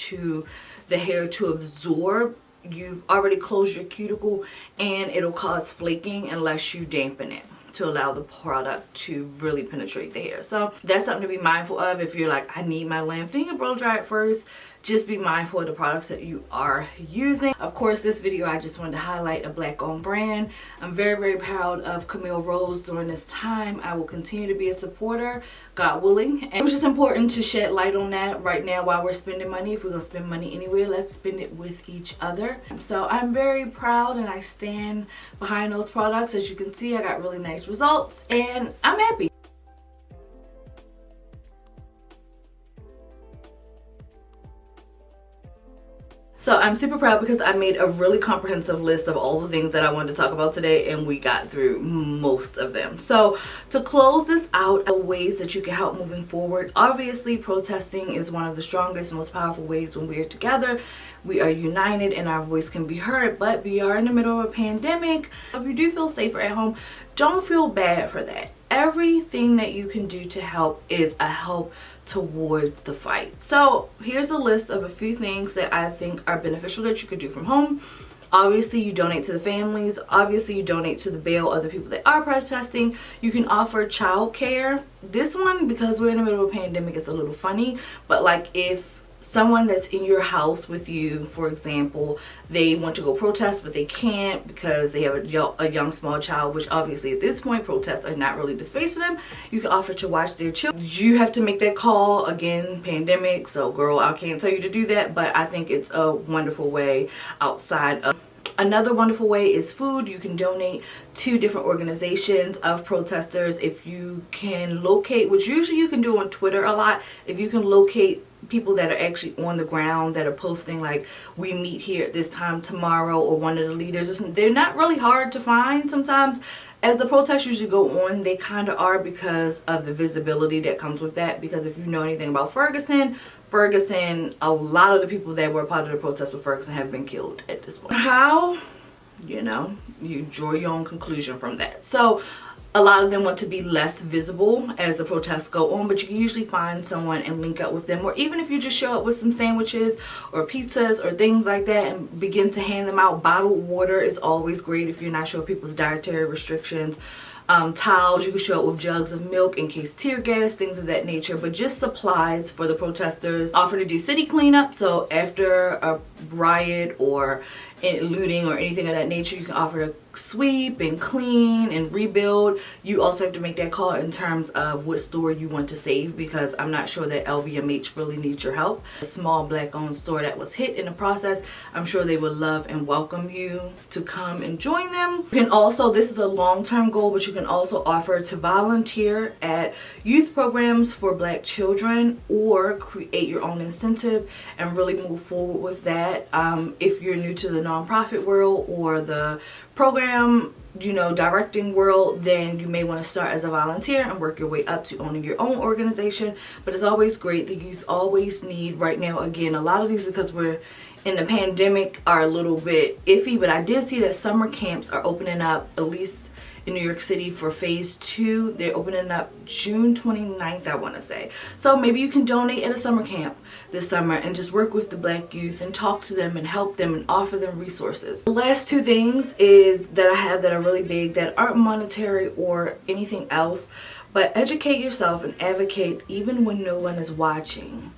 [SPEAKER 1] the hair to absorb, you've already closed your cuticle and it'll cause flaking unless you dampen it to allow the product to really penetrate the hair. So that's something to be mindful of. If you're like, I need my lamb thing and blow dry it first, just be mindful of the products that you are using. Of course, this video I just wanted to highlight a black owned brand. I'm very, very proud of Camille Rose during this time. I will continue to be a supporter, God willing. And it was just important to shed light on that right now while we're spending money. If we're gonna spend money anywhere, let's spend it with each other. So I'm very proud and I stand behind those products. As you can see, I got really nice results and I'm happy. So I'm super proud because I made a really comprehensive list of all the things that I wanted to talk about today, and we got through most of them. So to close this out, ways that you can help moving forward. Obviously, protesting is one of the strongest, most powerful ways when we are together. We are united and our voice can be heard, but we are in the middle of a pandemic. If you do feel safer at home, don't feel bad for that. Everything that you can do to help is a help towards the fight. So here's a list of a few things that I think are beneficial that you could do from home. Obviously, you donate to the families. Obviously, you donate to the bail of the people that are protesting. You can offer child care. This one, because we're in the middle of a pandemic, is a little funny, but like if someone that's in your house with you, for example, they want to go protest but they can't because they have a young small child, which obviously at this point protests are not really the space for them, you can offer to watch their children. You have to make that call. Again, pandemic, so girl, I can't tell you to do that, but I think it's a wonderful way outside of. Another wonderful way is food. You can donate to different organizations of protesters. If you can locate, which usually you can do on Twitter a lot, if you can locate people that are actually on the ground that are posting like, we meet here at this time tomorrow, or one of the leaders, they're not really hard to find sometimes. As the protests usually go on, they kind of are, because of the visibility that comes with that. Because if you know anything about Ferguson, a lot of the people that were part of the protest with Ferguson have been killed at this point. How? You know, you draw your own conclusion from that. So a lot of them want to be less visible as the protests go on, but you can usually find someone and link up with them. Or even if you just show up with some sandwiches or pizzas or things like that and begin to hand them out. Bottled water is always great if you're not sure of people's dietary restrictions. Towels, you can show up with jugs of milk in case tear gas, things of that nature, but just supplies for the protesters. Offer to do city cleanup, so after a riot or looting or anything of that nature, you can offer to sweep and clean and rebuild. You also have to make that call in terms of what store you want to save, because I'm not sure that LVMH really needs your help. A small black owned store that was hit in the process, I'm sure they would love and welcome you to come and join them. You can also, this is a long-term goal, but you can also offer to volunteer at youth programs for black children, or create your own incentive and really move forward with that. If you're new to the nonprofit world or the program, you know, directing world, then you may want to start as a volunteer and work your way up to owning your own organization. But it's always great. The youth always need, right now, again, a lot of these, because we're in the pandemic, are a little bit iffy, but I did see that summer camps are opening up, at least in New York City, for phase 2. They're opening up June 29th, I want to say. So maybe you can donate at a summer camp this summer and just work with the black youth and talk to them and help them and offer them resources. The last 2 things is that I have that are really big, that aren't monetary or anything else, but educate yourself and advocate even when no one is watching.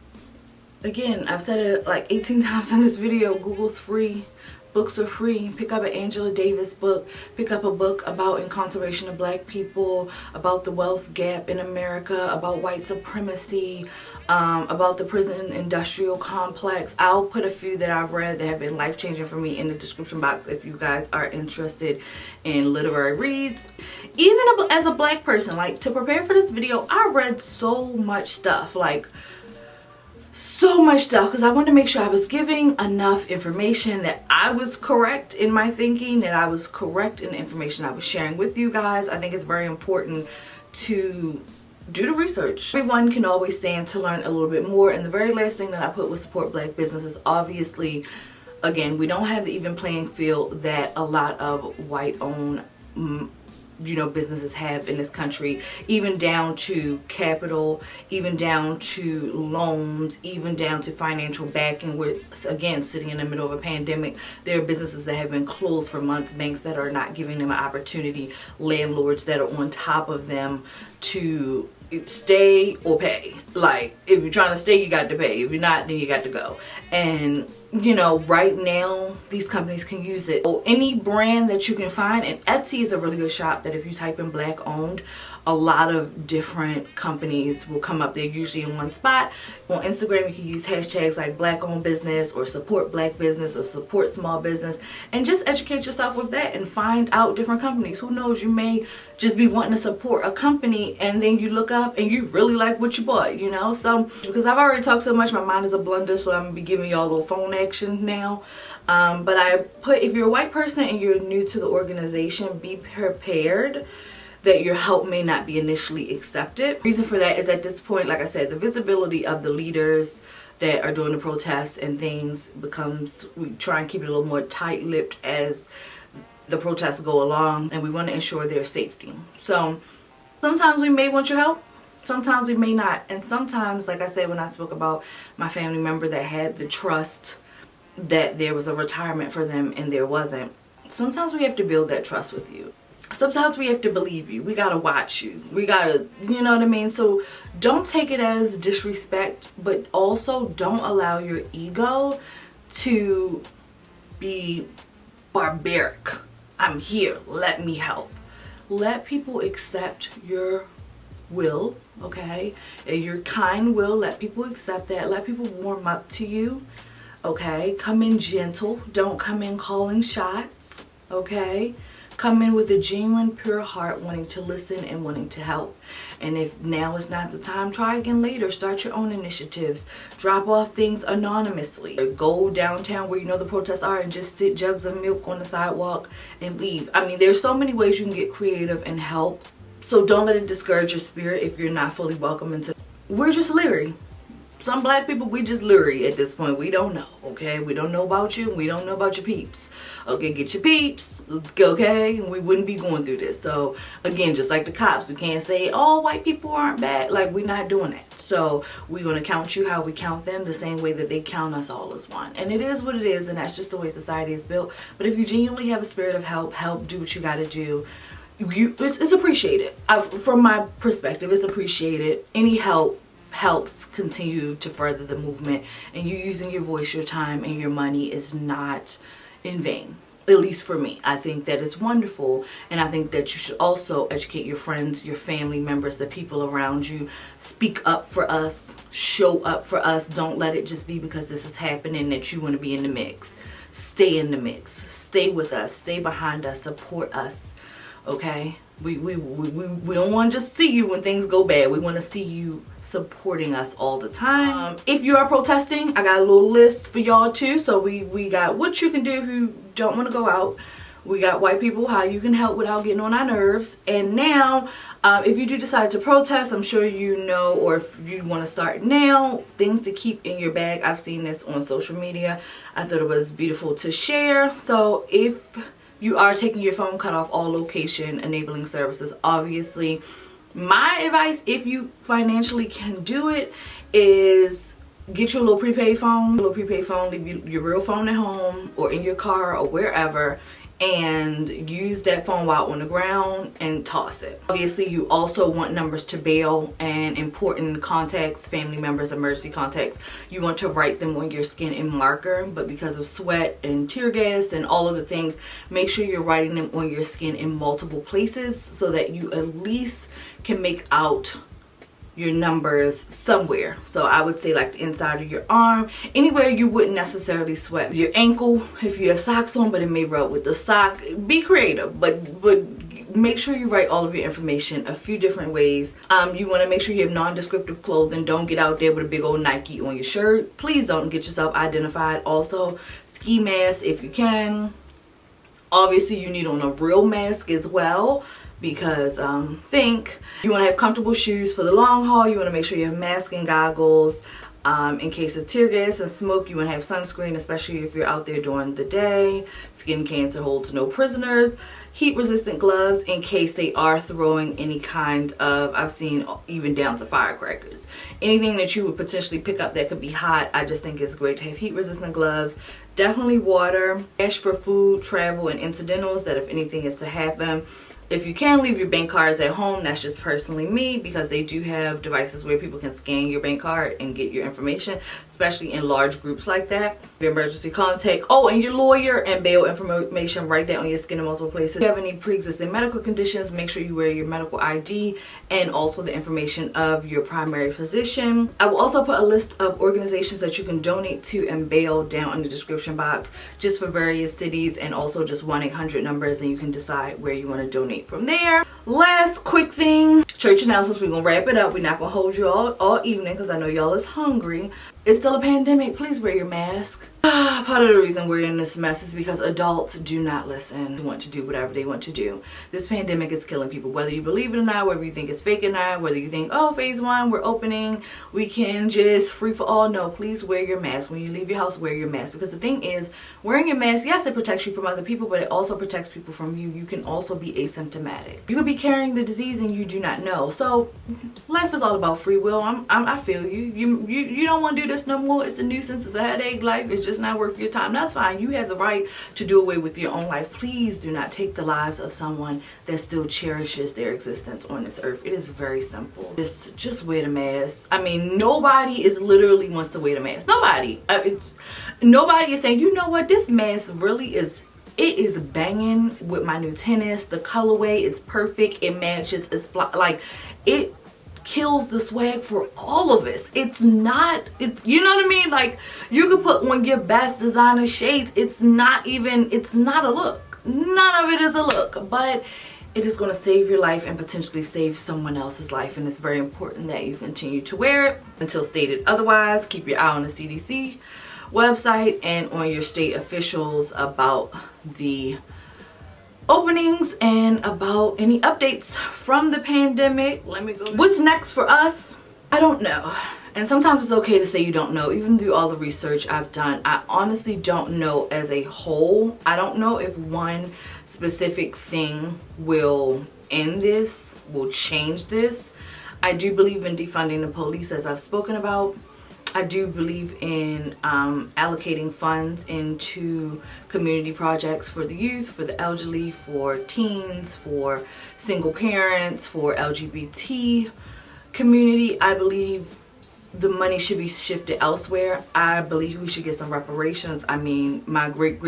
[SPEAKER 1] Again, I've said it like 18 times in this video, Google's free. Books are free. Pick up an Angela Davis book. Pick up a book about incarceration of black people, about the wealth gap in America, about white supremacy, about the prison industrial complex. I'll put a few that I've read that have been life-changing for me in the description box if you guys are interested in literary reads. Even as a black person, like, to prepare for this video, I read so much stuff, like so much stuff, because I wanted to make sure I was giving enough information, that I was correct in my thinking, that I was correct in the information I was sharing with you guys. I think it's very important to do the research. Everyone can always stand to learn a little bit more. And the very last thing that I put was support black businesses. Obviously, again, we don't have the even playing field that a lot of white-owned businesses have in this country, even down to capital, even down to loans, even down to financial backing. We're, again, sitting in the middle of a pandemic. There are businesses that have been closed for months, banks that are not giving them an opportunity, landlords that are on top of them to stay or pay. Like, if you're trying to stay, you got to pay. If you're not, then you got to go. And right now, these companies can use it. Or any brand that you can find, and Etsy is a really good shop that if you type in black owned, a lot of different companies will come up there, usually in one spot. On Instagram, you can use hashtags like black owned business, or support black business, or support small business, and just educate yourself with that and find out different companies. Who knows, you may just be wanting to support a company and then you look up and you really like what you bought, So, because I've already talked so much, my mind is a blunder, so I'm gonna be giving y'all a little phone action now. But I put, if you're a white person and you're new to the organization, be prepared that your help may not be initially accepted. Reason for that is, at this point, like I said, the visibility of the leaders that are doing the protests and things becomes, we try and keep it a little more tight-lipped as the protests go along, and we want to ensure their safety. So sometimes we may want your help, sometimes we may not. And sometimes, like I said when I spoke about my family member that had the trust that there was a retirement for them and there wasn't, sometimes we have to build that trust with you. sometimes we have to believe you. We gotta watch you. We gotta, you know what I mean? So don't take it as disrespect, but also don't allow your ego to be barbaric. I'm here, let me help. Let people accept your will, okay? And your kind will, let people accept that. Let people warm up to you, okay? Come in gentle. Don't come in calling shots, okay? Come in with a genuine, pure heart, wanting to listen and wanting to help. And if now is not the time, try again later. Start your own initiatives. Drop off things anonymously. Or go downtown where you know the protests are and just sit jugs of milk on the sidewalk and leave. I mean, there's so many ways you can get creative and help. So don't let it discourage your spirit if you're not fully welcome into. We're just leery. Some black people, we just leery at this point. We don't know, okay? We don't know about you. We don't know about your peeps. Okay, get your peeps, okay? We wouldn't be going through this. So, again, just like the cops, we can't say, oh, white people aren't bad. Like, we're not doing that. So, we're going to count you how we count them, the same way that they count us all as one. And it is what it is, and that's just the way society is built. But if you genuinely have a spirit of help, do what you got to do. It's appreciated. From my perspective, it's appreciated. Any help helps continue to further the movement, and you using your voice, your time, and your money is not in vain. At least for me. I think that it's wonderful, and I think that you should also educate your friends, your family members, the people around you. Speak up for us, show up for us. Don't let it just be because this is happening that you want to be in the mix. Stay in the mix. Stay with us. Stay behind us. Support us. Okay? We don't want to just see you when things go bad. We want to see you supporting us all the time. If you are protesting, I got a little list for y'all too. So we got what you can do if you don't want to go out. We got white people, how you can help without getting on our nerves. And now, if you do decide to protest, I'm sure you know, or if you want to start now, things to keep in your bag. I've seen this on social media. I thought it was beautiful to share. So if you are taking your phone, cut off all location enabling services. Obviously, my advice, if you financially can do it, is get you a little prepaid phone. Leave your real phone at home or in your car or wherever, and use that phone while on the ground and toss it. Obviously, you also want numbers to bail and important contacts, family members, emergency contacts. You want to write them on your skin in marker, but because of sweat and tear gas and all of the things, make sure you're writing them on your skin in multiple places so that you at least can make out your numbers somewhere. So I would say like the inside of your arm, anywhere you wouldn't necessarily sweat. Your ankle, if you have socks on, but it may rub with the sock. Be creative, but make sure you write all of your information a few different ways. You want to make sure you have non-descriptive clothing. Don't get out there with a big old Nike on your shirt. Please don't get yourself identified. Also, ski mask if you can. Obviously, you need on a real mask as well, because think you want to have comfortable shoes for the long haul. You want to make sure you have mask and goggles in case of tear gas and smoke. You want to have sunscreen, especially if you're out there during the day. Skin cancer holds no prisoners. Heat resistant gloves in case they are throwing any kind of, I've seen even down to firecrackers. Anything that you would potentially pick up that could be hot, I just think it's great to have heat resistant gloves. Definitely water, cash for food, travel, and incidentals, that if anything is to happen. If you can leave your bank cards at home, that's just personally me, because they do have devices where people can scan your bank card and get your information, especially in large groups like that. Your emergency contact, and your lawyer and bail information, write that on your skin in multiple places. If you have any pre-existing medical conditions, make sure you wear your medical ID and also the information of your primary physician. I will also put a list of organizations that you can donate to and bail down in the description box, just for various cities, and also just 1-800 numbers, and you can decide where you want to donate from there. Last quick thing, church announcements. We're gonna wrap it up. We're not gonna hold you all evening because I know y'all is hungry. It's still a pandemic. Please wear your mask. Part of the reason we're in this mess is because adults do not listen, they want to do whatever they want to do. This pandemic is killing people, whether you believe it or not, whether you think it's fake or not, whether you think, oh, phase 1, we're opening, we can just free for all. No, please wear your mask. When you leave your house, wear your mask, because the thing is, wearing your mask, yes, it protects you from other people, but it also protects people from you. You can also be asymptomatic. You could be carrying the disease and you do not know. So life is all about free will. I feel you. You don't want to do this no more. It's a nuisance. It's a headache. Life is just not worth your time. That's fine. You have the right to do away with your own life. Please do not take the lives of someone that still cherishes their existence on this earth. It is very simple. Just wear the mask. I mean, nobody is literally wants to wear the mask. Nobody. Nobody is saying, you know what, this mask really is. It is banging with my new tennis. The colorway is perfect. It matches. It's like it kills the swag for all of us. It's not, you know what I mean? Like, you could put on your best designer shades. It's not a look. None of it is a look, but it is going to save your life and potentially save someone else's life, and it's very important that you continue to wear it until stated otherwise. Keep your eye on the CDC website and on your state officials about the openings and about any updates from the pandemic. Let me go. What's next for us? I don't know. And sometimes it's okay to say you don't know. Even through all the research I've done, I honestly don't know as a whole. I don't know if one specific thing will end this, will change this. I do believe in defunding the police, as I've spoken about. I do believe in allocating funds into community projects for the youth, for the elderly, for teens, for single parents, for LGBT community. I believe the money should be shifted elsewhere. I believe we should get some reparations. I mean, my great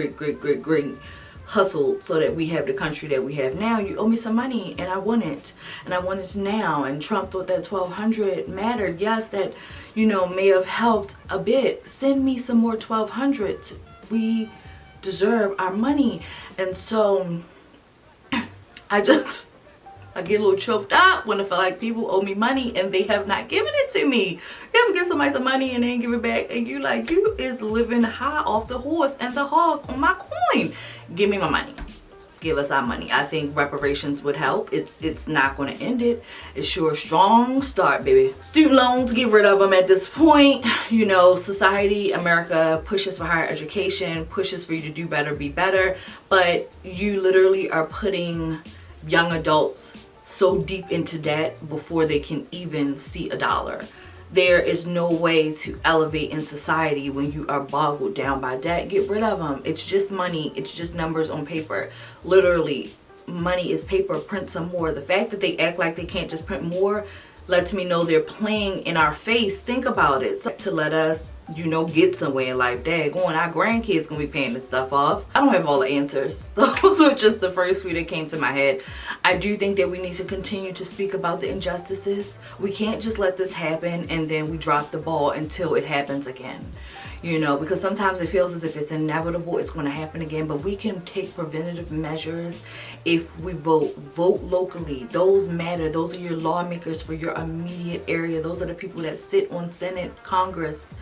[SPEAKER 1] hustled so that we have the country that we have now. You owe me some money, and I want it, and I want it now. And Trump thought that $1,200 mattered. Yes, that, you know, may have helped a bit. Send me some more $1,200. We deserve our money. And so I get a little choked up when I feel like people owe me money and they have not given it to me. You ever give somebody some money and they ain't give it back, and you like, you is living high off the horse and the hog on my coin. Give me my money. Give us our money. I think reparations would help. It's not going to end it. It's sure a strong start, baby. Student loans, get rid of them at this point. You know, society, America pushes for higher education, pushes for you to do better, be better. But you literally are putting young adults so deep into debt before they can even see a dollar. There is no way to elevate in society when you are boggled down by debt. Get rid of them. It's just money. It's just numbers on paper. Literally, money is paper. Print some more. The fact that they act like they can't just print more lets me know they're playing in our face. Think about it. So, to let us, you know, get somewhere in life. Daggone, our grandkids gonna be paying this stuff off. I don't have all the answers. Those were just the first few that came to my head. I do think that we need to continue to speak about the injustices. We can't just let this happen and then we drop the ball until it happens again. You know, because sometimes it feels as if it's inevitable, it's going to happen again. But we can take preventative measures if we vote. Vote locally. Those matter. Those are your lawmakers for your immediate area. Those are the people that sit on Senate, Congress.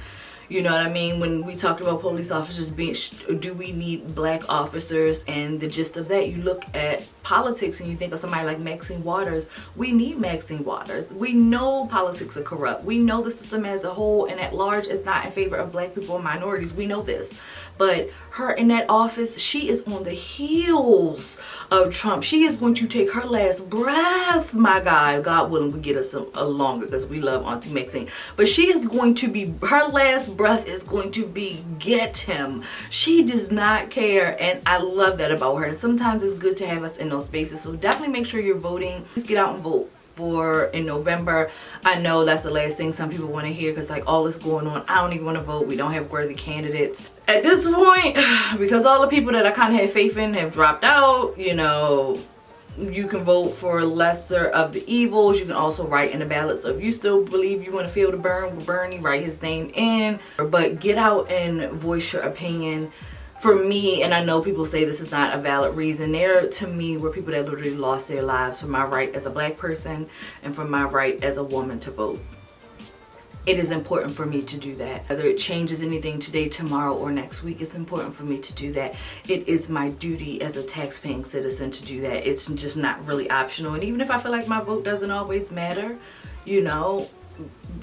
[SPEAKER 1] You know what I mean? When we talked about police officers being, do we need black officers? And the gist of that, you look at politics and you think of somebody like Maxine Waters. We need Maxine Waters. We know politics are corrupt. We know the system as a whole and at large is not in favor of black people and minorities. We know this. But her in that office, she is on the heels of Trump. She is going to take her last breath. My God willing, we get us a longer because we love Auntie Maxine. But she is going to be, her last breath is going to be get him. She does not care, and I love that about her. And sometimes it's good to have us in those spaces. So definitely make sure you're voting. Please get out and vote in November. I know that's the last thing some people want to hear because like all this going on, I don't even want to vote. We don't have worthy candidates at this point because all the people that I kind of had faith in have dropped out. You know, you can vote for lesser of the evils. You can also write in the ballot. So if you still believe you want to feel the burn with Bernie, write his name in. But get out and voice your opinion. For me, and I know people say this is not a valid reason, there to me were people that literally lost their lives for my right as a black person and for my right as a woman to vote. It is important for me to do that. Whether it changes anything today, tomorrow, or next week, it's important for me to do that. It is my duty as a tax-paying citizen to do that. It's just not really optional. And even if I feel like my vote doesn't always matter, you know,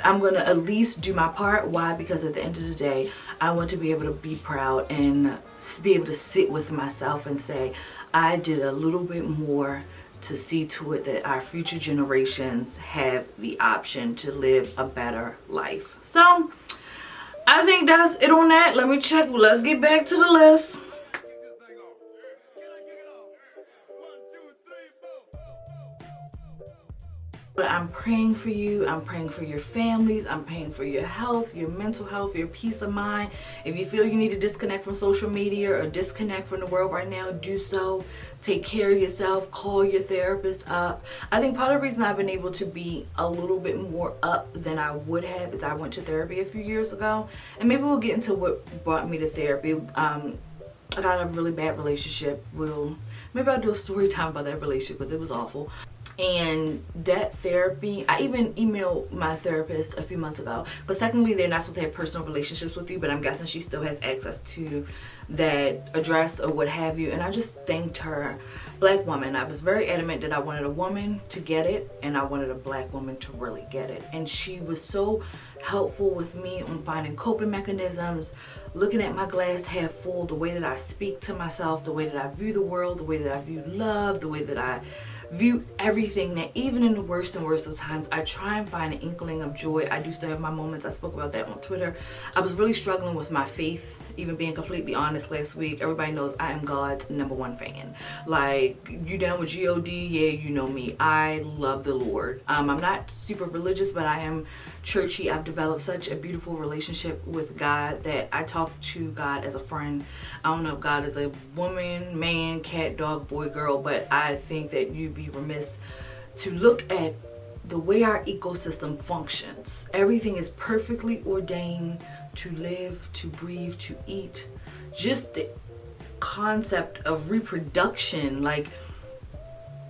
[SPEAKER 1] I'm going to at least do my part. Why? Because at the end of the day, I want to be able to be proud and be able to sit with myself and say, I did a little bit more to see to it that our future generations have the option to live a better life. So I think that's it on that. Let me check. Let's get back to the list. But I'm praying for you. I'm praying for your families. I'm praying for your health, your mental health, your peace of mind. If you feel you need to disconnect from social media or disconnect from the world right now, do so. Take care of yourself. Call your therapist up. I think part of the reason I've been able to be a little bit more up than I would have is I went to therapy a few years ago. And maybe we'll get into what brought me to therapy. I got a really bad relationship. Maybe I'll do a story time about that relationship because it was awful. And that therapy, I even emailed my therapist a few months ago, because technically they're not supposed to have personal relationships with you, but I'm guessing she still has access to that address or what have you. And I just thanked her. Black woman. I was very adamant that I wanted a woman to get it, and I wanted a black woman to really get it. And she was so helpful with me on finding coping mechanisms, looking at my glass half full, the way that I speak to myself, the way that I view the world, the way that I view love, the way that I view everything, that even in the worst and worst of times, I try and find an inkling of joy. I do still have my moments. I spoke about that on Twitter. I was really struggling with my faith, even being completely honest last week. Everybody knows I am God's #1 fan. Like, you down with God? Yeah, you know me. I love the Lord. I'm not super religious, but I am churchy. I've developed such a beautiful relationship with God that I talk to God as a friend. I don't know if God is a woman, man, cat, dog, boy, girl, but I think that you'd be remiss to look at the way our ecosystem functions. Everything is perfectly ordained to live, to breathe, to eat. Just the concept of reproduction, like,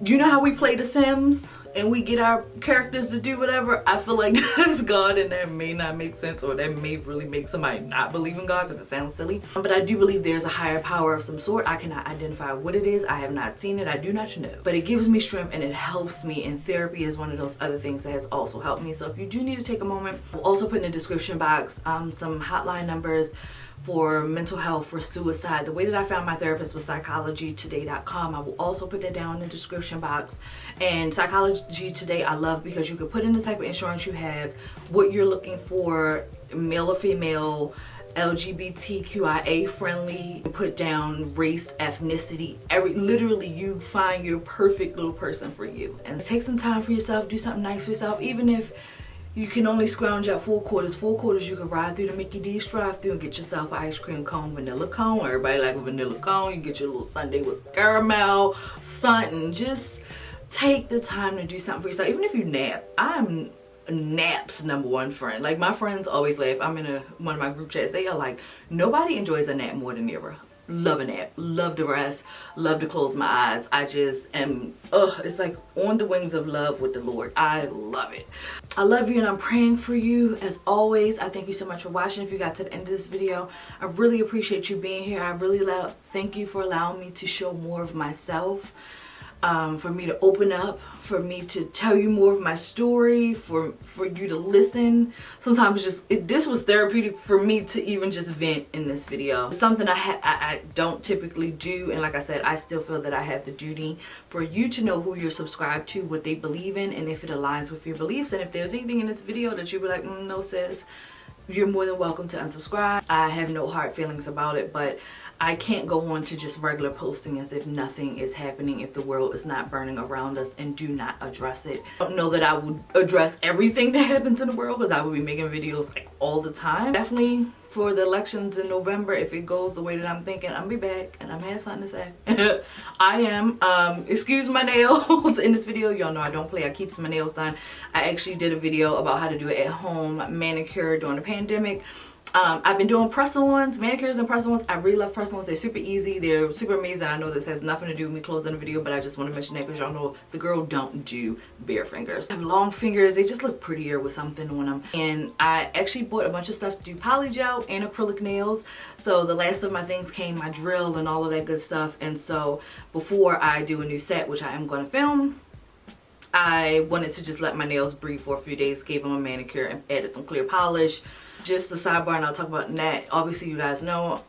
[SPEAKER 1] you know how we play The Sims and we get our characters to do whatever? I feel like that's God, and that may not make sense, or that may really make somebody not believe in God because it sounds silly. But I do believe there's a higher power of some sort. I cannot identify what it is. I have not seen it. I do not know. But it gives me strength and it helps me, and therapy is one of those other things that has also helped me. So if you do need to take a moment, we'll also put in the description box some hotline numbers for mental health, for suicide. The way that I found my therapist was psychologytoday.com. I will also put that down in the description box. And Psychology Today I love because you can put in the type of insurance you have, what you're looking for, male or female, LGBTQIA friendly, put down race, ethnicity, literally you find your perfect little person for you. And take some time for yourself, do something nice for yourself. Even if you can only scrounge out 4 quarters, you can ride through the Mickey D's drive-thru and get yourself an ice cream cone, vanilla cone. Everybody like a vanilla cone. You get your little sundae with caramel, something. Just take the time to do something for yourself. Even if you nap, I'm naps #1 friend. Like, my friends always laugh. I'm in one of my group chats. They are like, nobody enjoys a nap more than Janera. Love a nap, love to rest, love to close my eyes. I just am, it's like on the wings of love with the Lord. I love it. I love you and I'm praying for you as always. I thank you so much for watching. If you got to the end of this video, I really appreciate you being here. I really thank you for allowing me to show more of myself. For me to open up, for me to tell you more of my story, for you to listen. Sometimes this was therapeutic for me to even just vent in this video. Something I don't typically do, and like I said, I still feel that I have the duty for you to know who you're subscribed to, what they believe in, and if it aligns with your beliefs. And if there's anything in this video that you be like, no sis, you're more than welcome to unsubscribe. I have no hard feelings about it, but I can't go on to just regular posting as if nothing is happening, if the world is not burning around us, and do not address it. I don't know that I would address everything that happens in the world, because I would be making videos like all the time. Definitely for the elections in November, if it goes the way that I'm thinking, I'll be back and I'm have something to say. I am. Excuse my nails in this video. Y'all know I don't play. I keep my nails done. I actually did a video about how to do it at home manicure during the pandemic. I've been doing press-ons, manicures and press-ons. I really love press-ons. They're super easy. They're super amazing. I know this has nothing to do with me closing the video, but I just want to mention that because y'all know the girl don't do bare fingers. I have long fingers. They just look prettier with something on them. And I actually bought a bunch of stuff to do polygel and acrylic nails. So the last of my things came, my drill and all of that good stuff. And so before I do a new set, which I am going to film, I wanted to just let my nails breathe for a few days, gave them a manicure and added some clear polish. Just a sidebar, and I'll talk about that. Obviously you guys know,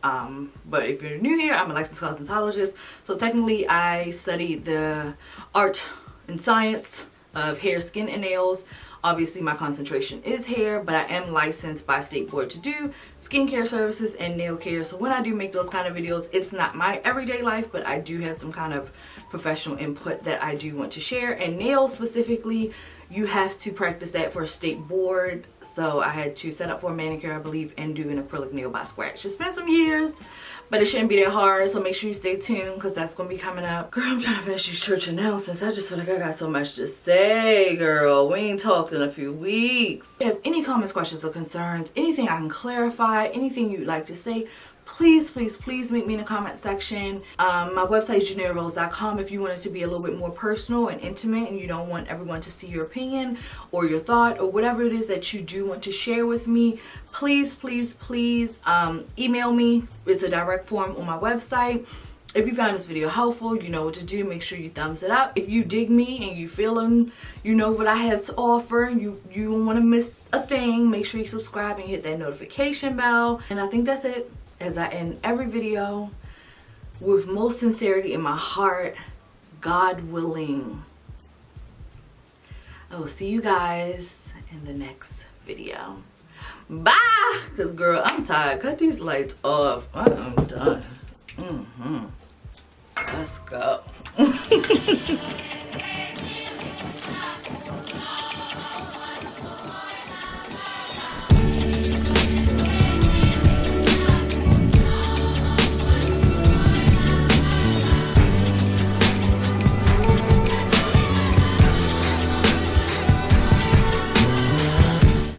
[SPEAKER 1] but if you're new here, I'm a licensed cosmetologist. So technically I studied the art and science of hair, skin, and nails. Obviously my concentration is hair, but I am licensed by state board to do skincare services and nail care. So when I do make those kind of videos, it's not my everyday life, but I do have some kind of professional input that I do want to share. And nails specifically, you have to practice that for a state board. So I had to set up for a manicure, I believe, and do an acrylic nail by scratch. It's been some years, but it shouldn't be that hard. So make sure you stay tuned because that's going to be coming up. Girl, I'm trying to finish these church announcements. I just feel like I got so much to say, girl. We ain't talked in a few weeks. If you have any comments, questions, or concerns, anything I can clarify, anything you'd like to say, please, please, please meet me in the comment section. My website is janerarose.com if you want it to be a little bit more personal and intimate and you don't want everyone to see your opinion or your thought or whatever it is that you do want to share with me. Please, please, please email me. It's a direct form on my website. If you found this video helpful, you know what to do. Make sure you thumbs it up. If you dig me and you feeling, you know what I have to offer, you don't want to miss a thing, make sure you subscribe and hit that notification bell. And I think that's it. As I end every video with most sincerity in my heart, God willing, I will see you guys in the next video. Bye! Because girl, I'm tired. Cut these lights off. I'm done. Let's go.